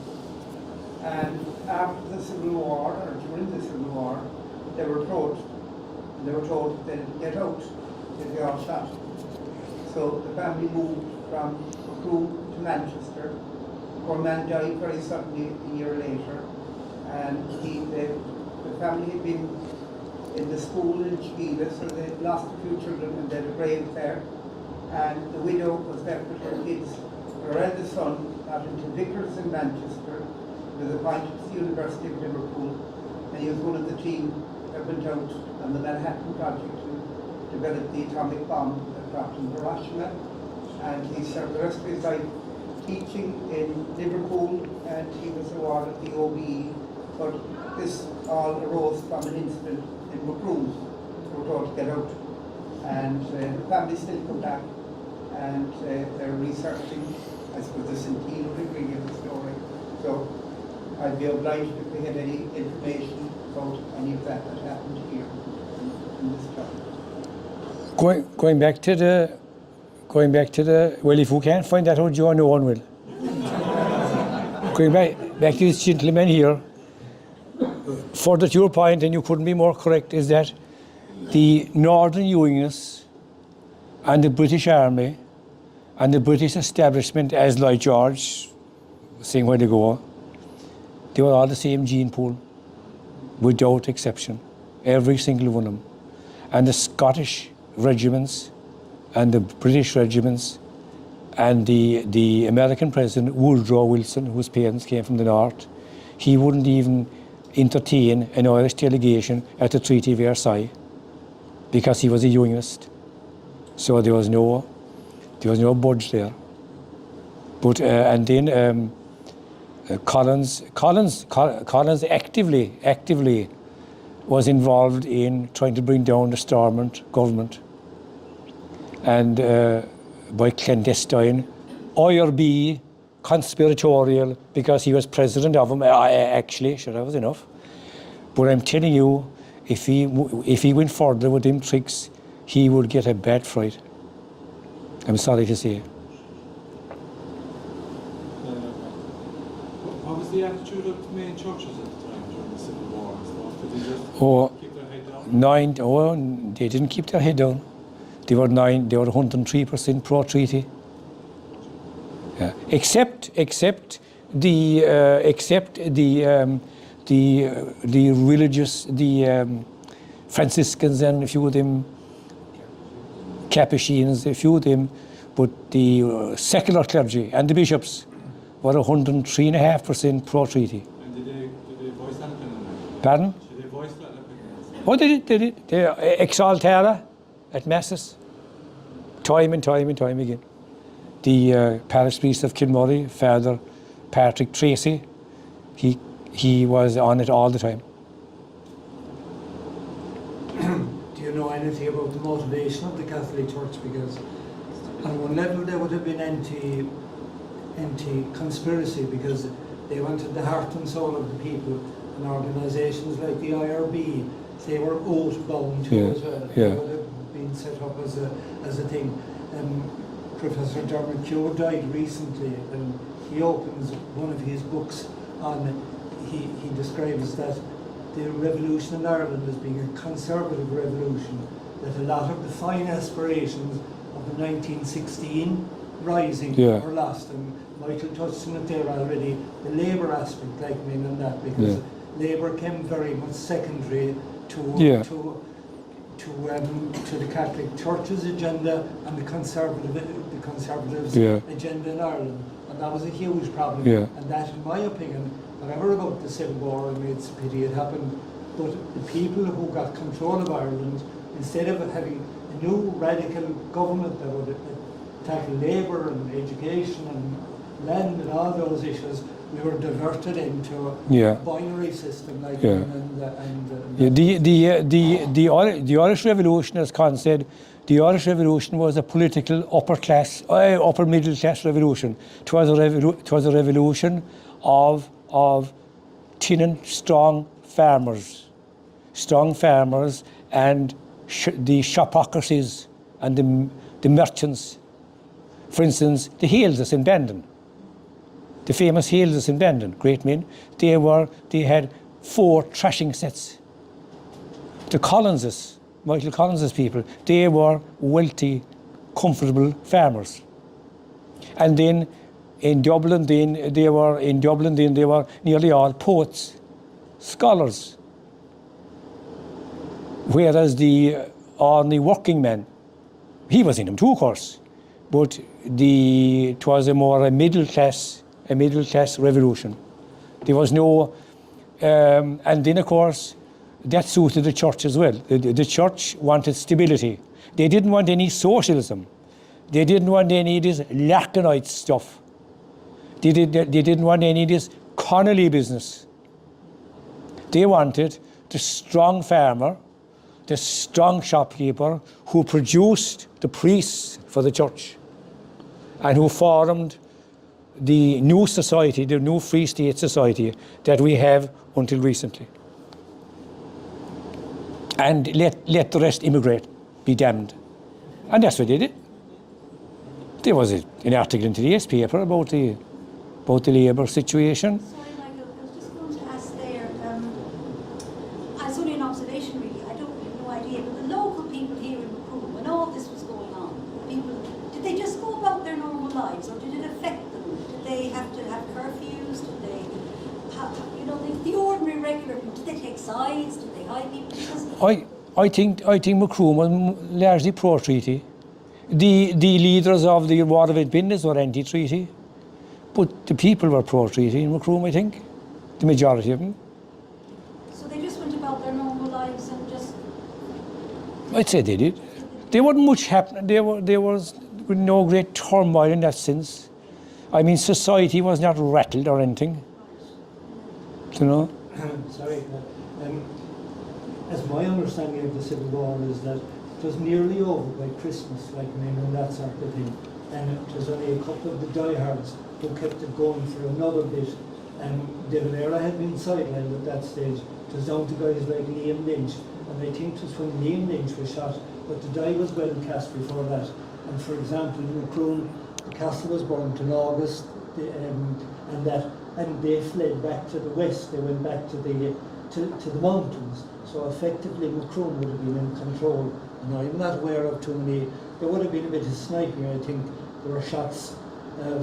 And after the Civil War, or during the Civil War, they were told that they'd get out, they'd be all shot. So the family moved from Macroom to Manchester. Poor man died very suddenly a year later, and the family had been in the school in Chile, so they lost a few children and they had a grave there. And the widow was left with her kids. Her eldest son got into Vickers in Manchester, was appointed to the University of Liverpool, and he was one of the team that went out on the Manhattan Project to develop the atomic bomb that dropped in Hiroshima. And he served the rest of his life teaching in Liverpool, and he was awarded the OBE. But this all arose from an incident in Macroom. They were told to get out, and the family still come back, and they're researching, I suppose, the centenary degree of the story. So I'd be obliged if we had any information about any of that happened here in this town. Going back to the, well, if we can't find that out, Joe, no one will. Going back to this gentleman here, further to your point, and you couldn't be more correct, is that the Northern Unionists and the British Army and the British establishment, as Lloyd George was saying where they go, they were all the same gene pool, without exception, every single one of them. And the Scottish regiments and the British regiments and the American president, Woodrow Wilson, whose parents came from the north, he wouldn't even entertain an Irish delegation at the Treaty of Versailles because he was a Unionist. So there was no budge there. But and then Collins actively was involved in trying to bring down the Stormont government, and by clandestine, IRB, conspiratorial, because he was president of them. Actually, sure, that was enough. But I'm telling you, if he went further with them tricks, he would get a bad fright. I'm sorry to say. What was the attitude of the main churches at the time during the Civil War and stuff? Did they just keep their head down? They didn't keep their head down. They were 103% pro-treaty. Yeah. Except the religious, Franciscans and a few of them, Capuchins, a few of them, but the secular clergy and the bishops were 103.5% pro-treaty. And did they voice that opinion? Pardon? Did they voice that opinion? Oh, they did. They exaltara at masses, time and time again. The parish priest of Kilmurray, Father Patrick Tracy, he was on it all the time. Do you know anything about the motivation of the Catholic Church? Because on one level they would have been anti-conspiracy because they wanted the heart and soul of the people, and organisations like the IRB, they were oath-bound to as well. They would have been set up as a thing. Professor Dermot Keogh died recently, and he opens one of his books on, he describes that the revolution in Ireland as being a conservative revolution, that a lot of the fine aspirations of the 1916 rising were lost, and Michael touched on it there already, the Labour aspect, like me and that, because Labour came very much secondary to the Catholic Church's agenda and the Conservatives' agenda in Ireland, and that was a huge problem. And that, in my opinion, whatever about the Civil War, I mean, it's a pity it happened, but the people who got control of Ireland, instead of having a new radical government that would tackle labour and education and land and all those issues, we were diverted into a Yeah. binary system like Yeah. and The Irish Revolution, as Con said, the Irish Revolution was a political upper middle class revolution. It was a revolution of tenant strong farmers and the shopocracies and the merchants. For instance, the Haleses in Bandon, the famous Haleses in Bandon, great men. They had 4 thrashing sets. The Collinses, Michael Collins's people, they were wealthy, comfortable farmers. And then in Dublin, they were nearly all poets, scholars. Whereas the ordinary working man, he was in them too, of course, but it was a middle class revolution. There was no, and then of course, that suited the church as well. The church wanted stability. They didn't want any socialism. They didn't want any of this Lacanite stuff. They didn't want any of this Connolly business. They wanted the strong farmer, the strong shopkeeper who produced the priests for the church and who formed the new society, the new Free State society that we have until recently. And let the rest immigrate, be damned. And that's what they did. There was an article in today's paper about the labour situation. Sorry, Michael, I was just going to ask there, it's only an observation really, I have no idea, but the local people here in Macroom, when all this was going on, did they just go about their normal lives, or did it affect them? Did they have to have curfews? Did they have, the ordinary regular people, did they take sides? Did they hide people? Because I think Macroom was largely pro-treaty. The leaders of the War of Independence were anti-treaty, but the people were pro-treaty in Macroom, I think, the majority of them. So they just went about their normal lives and just... I'd say they did. There wasn't much happening. There was no great turmoil in that sense. I mean, society was not rattled or anything. You know? sorry, as my understanding of the Civil War is that it was nearly over by Christmas, and that sort of thing. And it was only a couple of the diehards who kept it going for another bit. And David Era had been sidelined at that stage. It was down to guys like Liam Lynch. And I think it was when Liam Lynch was shot, but the die was well cast before that. And for example, in Macroom, the castle was burnt in August, and they fled back to the west. They went back to the mountains. So effectively, Macroom would have been in control. And I'm not aware of too many. There would have been a bit of sniping. I think there were shots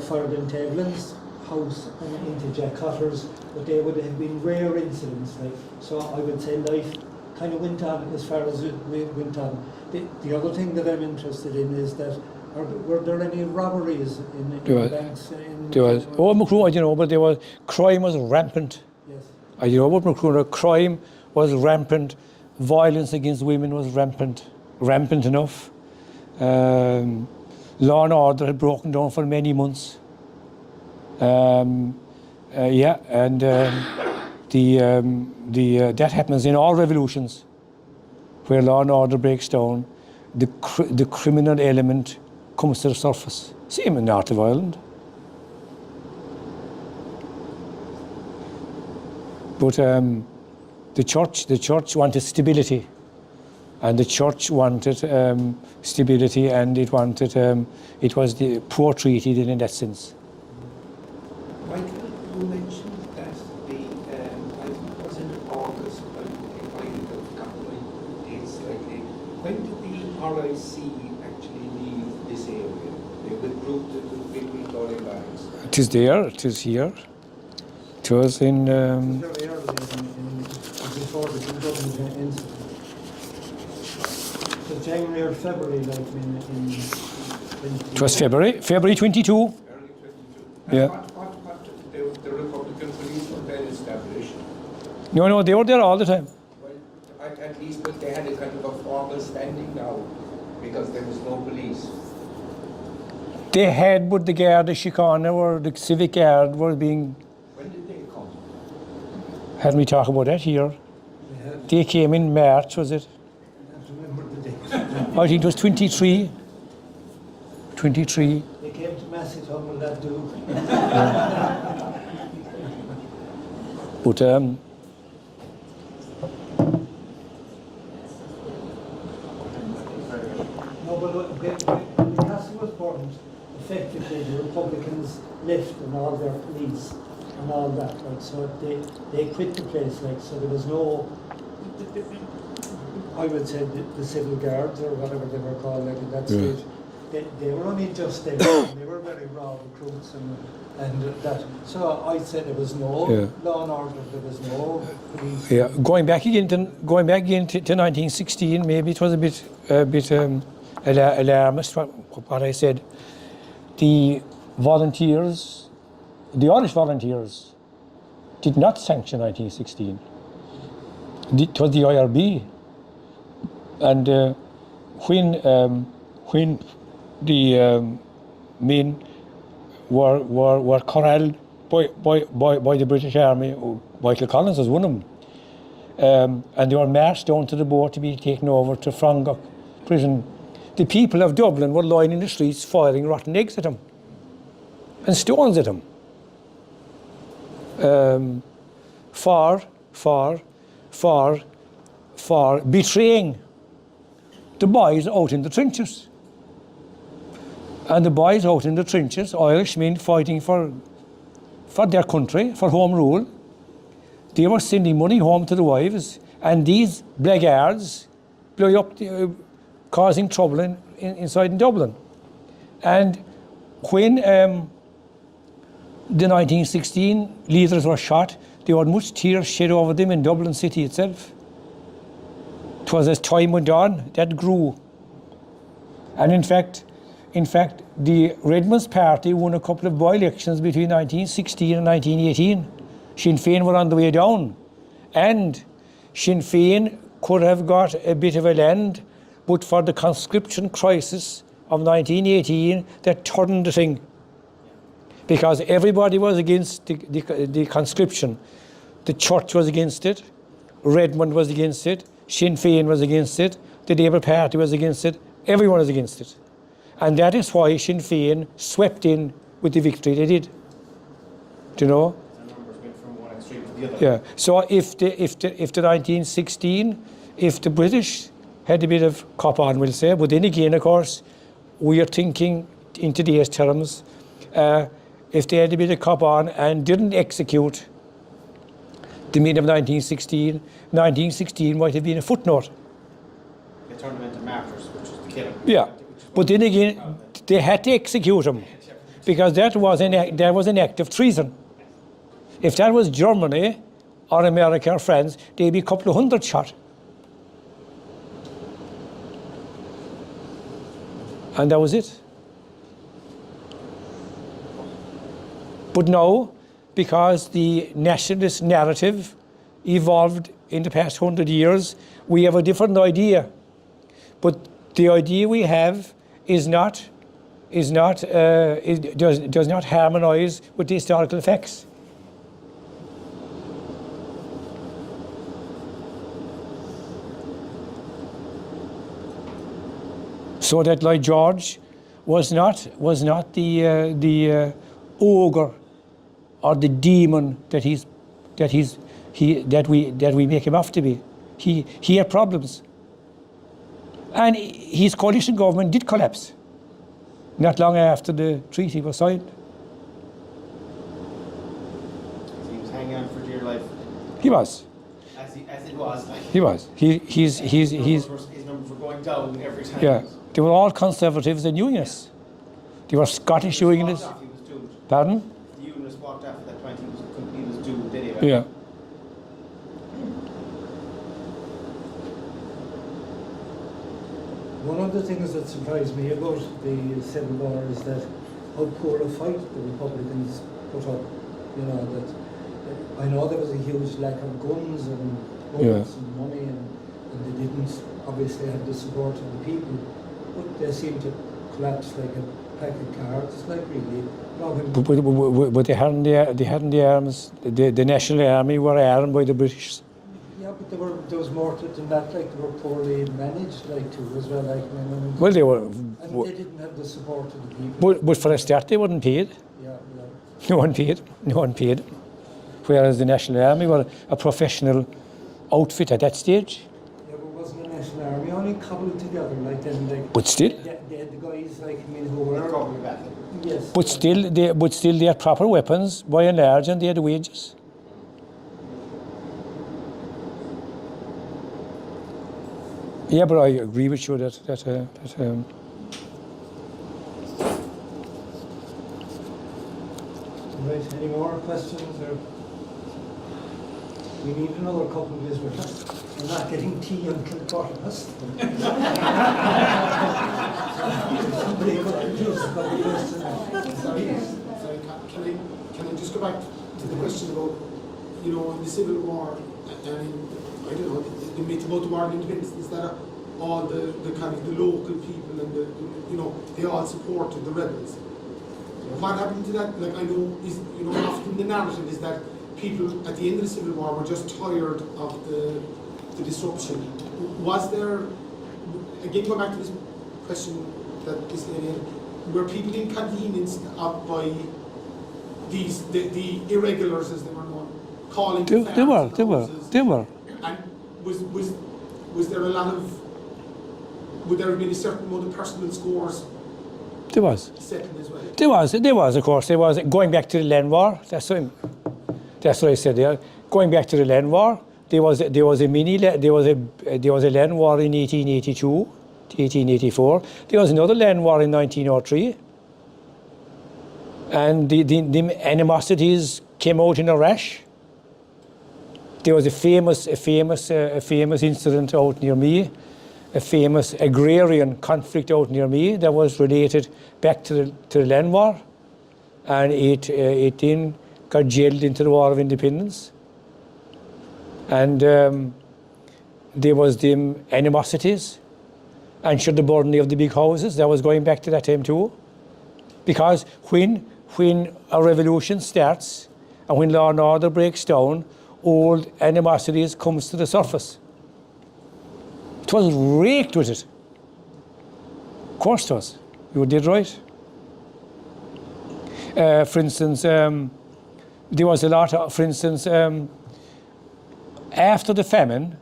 fired into Evelyn's house and into Jack Cotter's, but they would have been rare incidents. So I would say life kind of went on as far as it went on. The other thing that I'm interested in is that were there any robberies in banks? There was. Oh, Macroom, I don't know, but crime was rampant. Yes. I don't know about Macroom. Crime was rampant. Violence against women was rampant enough. Law and order had broken down for many months. That happens in all revolutions, where law and order breaks down. The criminal element comes to the surface. Same in North of Ireland. But the church wanted stability, and the church wanted stability, and it was the poor treaty in that sense. Michael, you mentioned that I think it was in August, but I have got my dates slightly. When did the RIC actually leave this area? They withdrew to the big Victoria Barracks. It is there, it is here. It was in... Very early before the government incident. So January or February, it was February 22. Early 22. And Yeah. what the Republican police were then established? No, they were there all the time. Well, at least but they had a kind of a formal standing now because there was no police. They had, but the Guard, the Chicana, or the Civic Guard were being. When did they come? Hadn't we talk about that here? They came in March, was it? I don't remember the date. I think it was 23. 23. They came to Macedon, will that do? But No, but when the castle was burned, effectively the Republicans left and all their police and all that, like, so they quit the place, like, so there was no, I would say the civil guards or whatever they were called, like, at that stage. They were only just there, and they were very raw recruits and that. So I'd say there was no law and order, there was no police. yeah, going back again to 1916, maybe it was a bit alarmist what I said. The volunteers, the Irish volunteers, did not sanction 1916. It was the IRB, and when the men were corralled by the British Army. Michael Collins was one of them. And they were marched down to the boat to be taken over to Frongach prison. The people of Dublin were lying in the streets firing rotten eggs at them and stones at them for betraying the boys out in the trenches. And the boys out in the trenches, Irishmen fighting for their country, for home rule, they were sending money home to the wives, and these blackguards blew up, causing trouble inside in Dublin. And when the 1916 leaders were shot, there were much tears shed over them in Dublin city itself. 'Twas as time went on, that grew. And in fact, the Redmonds Party won a couple of by-elections between 1916 and 1918. Sinn Féin were on the way down. And Sinn Féin could have got a bit of a land, but for the conscription crisis of 1918 that turned the thing. Because everybody was against the conscription. The church was against it, Redmond was against it, Sinn Féin was against it, the Labour Party was against it, everyone was against it. And that is why Sinn Féin swept in with the victory they did. Do you know? The numbers went from one extreme to the other. Yeah. So if the 1916, if the British had a bit of cop on, we'll say, but then again, of course, we are thinking in today's terms, if they had a bit of cop on and didn't execute the men of 1916, 1916 might have been a footnote. They turned them into martyrs, which is the killing. Yeah. But then again, they had to execute him because that was an act of treason. If that was Germany or America or France, they'd be a couple of hundred shot. And that was it. But now, because the nationalist narrative evolved in the past 100 years, we have a different idea. But the idea we have does not harmonise with the historical facts. So that Lloyd George was not the ogre or the demon that we make him out to be. He had problems. And his coalition government did collapse not long after the treaty was signed. He was hanging on for dear life. He was. As it was. Like, He was. His numbers were going down every time. yeah. They were all conservatives and unionists. They were Scottish unionists. He was doomed. Pardon? The unionists walked after that point. He was doomed anyway. Yeah. One of the things that surprised me about the Civil War is that how poor a fight the Republicans put up. You know, that I know there was a huge lack of guns and bullets and money, and they didn't obviously have the support of the people, but they seemed to collapsed like a pack of cards, like really. But they hadn't the arms. The National Army were armed by the British. Yeah, but there was more to it than that. Like they were poorly managed, like too as well. Like Well, they were. and they didn't have the support of the people. But for a start, they weren't paid. Yeah. No one paid. No one paid. Whereas the National Army were a professional outfit at that stage. Yeah, but wasn't the National Army only cobbled together like then? Like. But still. They had the guys like who were. Yes. But still, they had proper weapons by and large, and they had wages. Yeah, but I agree with you that Right, any more questions or? We need another couple of days with us. We're not getting tea until quarter past. Somebody could produce a couple of questions. Sorry, can I just go back to the question about, in the Civil War, and I don't know, the myth about the war of independence is that all the kind of the local people and they all supported the rebels. What happened to that? Like I know is often the narrative is that people at the end of the Civil War were just tired of the disruption. Was there, again going back to this question that this lady had, were people inconvenienced by the irregulars as they were known, calling they were. And was there a lot of, would there have been a certain amount of personal scores There was. settled as well? There was, of course. There was. Going back to the land war, that's what I said there. Going back to the land war, there was a land war in 1882, 1884. There was another land war in 1903, and the animosities came out in a rash. There was a famous incident out near me, a famous agrarian conflict out near me that was related back to the land war, and it then got jailed into the War of Independence. And there was the animosities, and the burning of the big houses, that was going back to that time too. Because when a revolution starts and when law and order breaks down, old animosities comes to the surface. It was raked with it. Of course it was. You did right. For instance, there was a lot of, after the famine,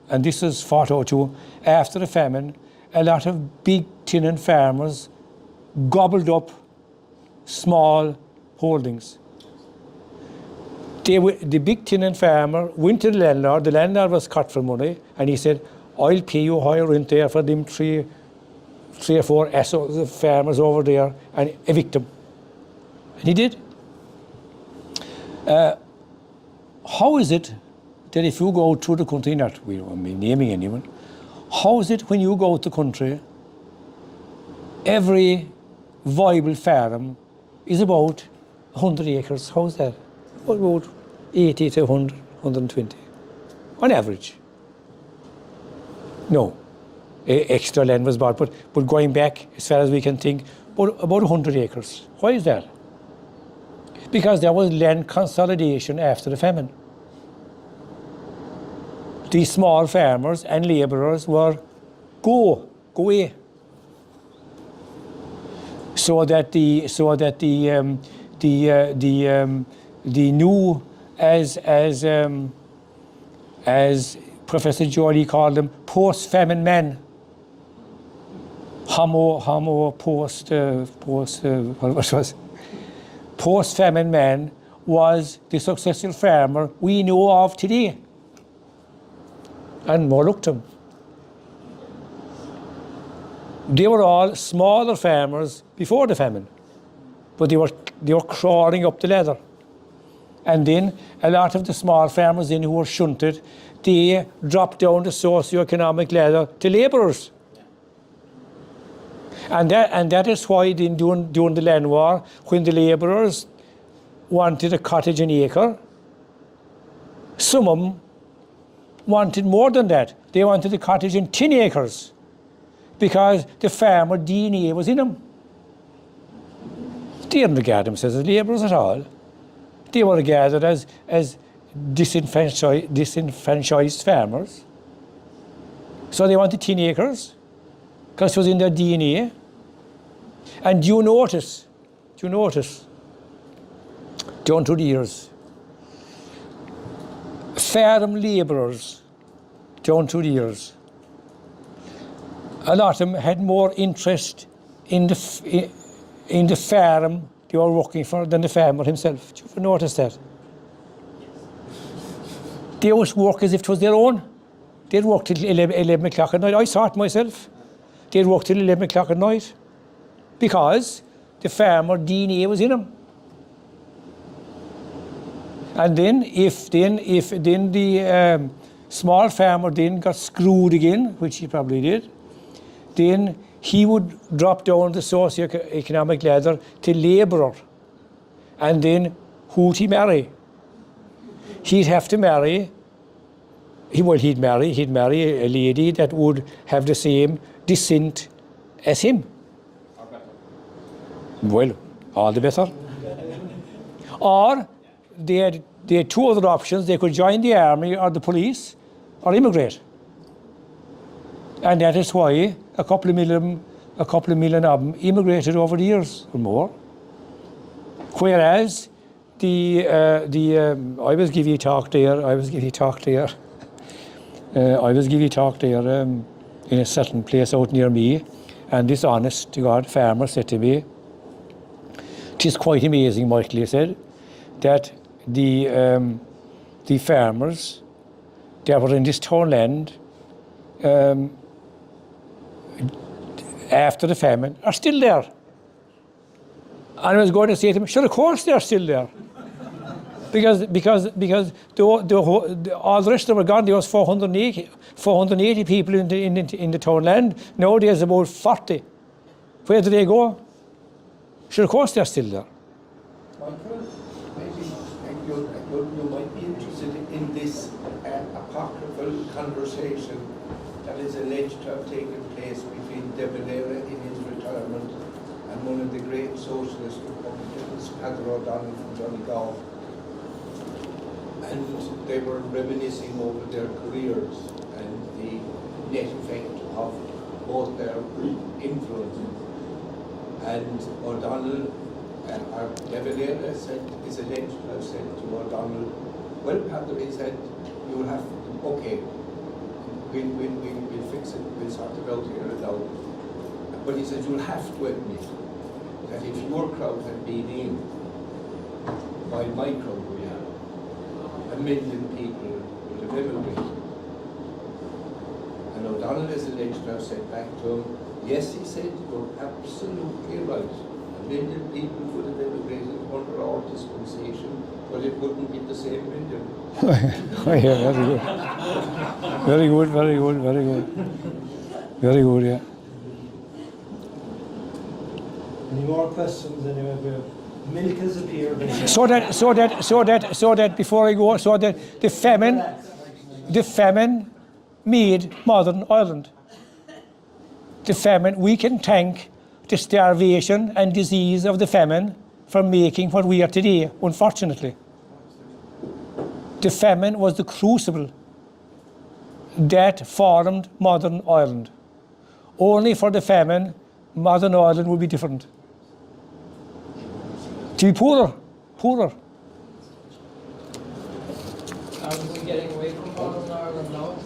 and this was fought out too, after the famine, a lot of big tenant farmers gobbled up small holdings. The big tenant farmer went to the landlord was cut for money, and he said, I'll pay you higher rent there for them three or four farmers over there and evict them. And he did. How is it that if you go through the country, not we won't be naming anyone, how is it when you go to the country, every viable farm is about 100 acres? How is that? About 80 to 100, 120, on average. No, extra land was bought, but going back as far as we can think, about 100 acres. Why is that? Because there was land consolidation after the famine. These small farmers and labourers were go away. So that the new, as Professor Joly called them, post-famine men. Post-famine man was the successful farmer we know of today, and more looked them. They were all smaller farmers before the famine, but they were crawling up the ladder. And then a lot of the small farmers then who were shunted, they dropped down the socio-economic ladder to labourers. And that is why then during the land war, when the labourers wanted a cottage an acre, some of them wanted more than that. They wanted a cottage in 10 acres. because the farmer DNA was in them. They didn't regard themselves as labourers at all. They were regarded as disenfranchised farmers. So they wanted 10 acres, because it was in their DNA. And do you notice, down through the years, farm labourers, down through the years, a lot of them had more interest in the farm they were working for than the farmer himself. Do you ever notice that? They always work as if it was their own. They'd work till 11 o'clock at night. I saw it myself. They'd work till 11 o'clock at night because the farmer DNA was in them. And then if the small farmer then got screwed again, which he probably did, then he would drop down the socio-economic ladder to labourer. And then who'd he marry? He'd have to marry, he'd marry a lady that would have the same descent as him. Well, all the better. Or they had 2 other options. They could join the army or the police or immigrate. And that is why a couple of million of them immigrated over the years or more. Whereas I was giving a talk there in a certain place out near me, and this honest to God farmer said to me, "'Tis quite amazing," Michael, he said, that the farmers that were in this townland after the famine are still there. And I was going to say to him, sure, of course they're still there. because all the rest of them are gone. There was 480 people in the townland. Nowadays about 40. Where do they go? Sure, of course they're still there. Michael, maybe you might be interested in this apocryphal conversation that is alleged to have taken place between De Valera in his retirement and one of the great socialist Republicans, Padre O'Donnell from Donegal. And they were reminiscing over their careers and the net effect of both their influences. And O'Donnell, or De Valera is alleged to have said to O'Donnell, well, Padre, he said, you will have, okay, we'll fix it, we'll sort it out here and now. But he said, you'll have to admit that if your crowd had been in, while my crowd we have, 1 million people would have immigrated. And O'Donnell is alleged to have said back to him, yes, he said, you're absolutely right. 1 million people would have immigrated under our dispensation, but it wouldn't be the same million. Oh, yeah, very good. Very good, yeah. Any more questions anyway? Milk has appeared. So that before I go, so that the famine made modern Ireland. The famine, we can thank the starvation and disease of the famine for making what we are today, unfortunately. The famine was the crucible that formed modern Ireland. Only for the famine, modern Ireland would be different. To be poorer. Are we getting away from modern Ireland now?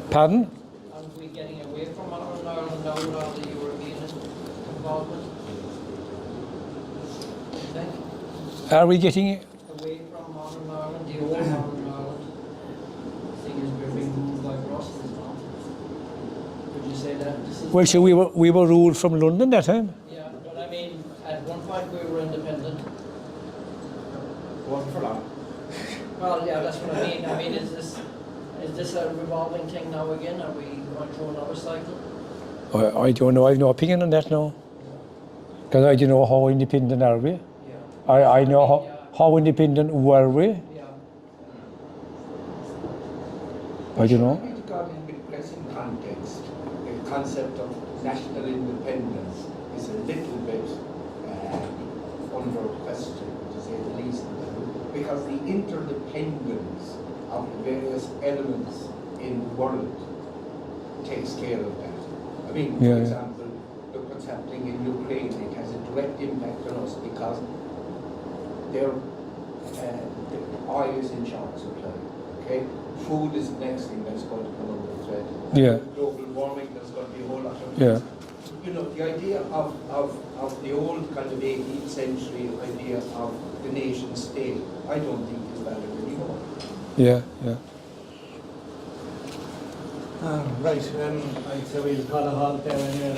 Pardon? Are we getting away from modern Ireland now with all the European involvement? Are we getting Away from modern Ireland, the old modern Ireland? Thing is we're being moved by Brussels now. Would you say that this is... well, so we were ruled from London that time. Yeah, but I mean, at one point we were independent. Wasn't for long. Well, yeah, that's what I mean. I mean, is this a revolving thing now again? Are we going through another cycle? I don't know. I have no opinion on that now. Because I don't know how independent are we. Yeah. I know how independent were we. Yeah. I don't know. It's got in present context, concept of national independence is a little bit under question, to say the least, because the interdependence of the various elements in the world takes care of that. I mean, for example, look what's happening in Ukraine. It has a direct impact on us because the oil is in short supply. Okay, food is the next thing that's going to come under threat. Yeah. Global warming, there's going to be a whole lot of Yeah. You know, the idea of the old kind of 18th century idea of the nation state, I don't think is valid anymore. Yeah, yeah. Right, I'd say we'll call a halt there anyway.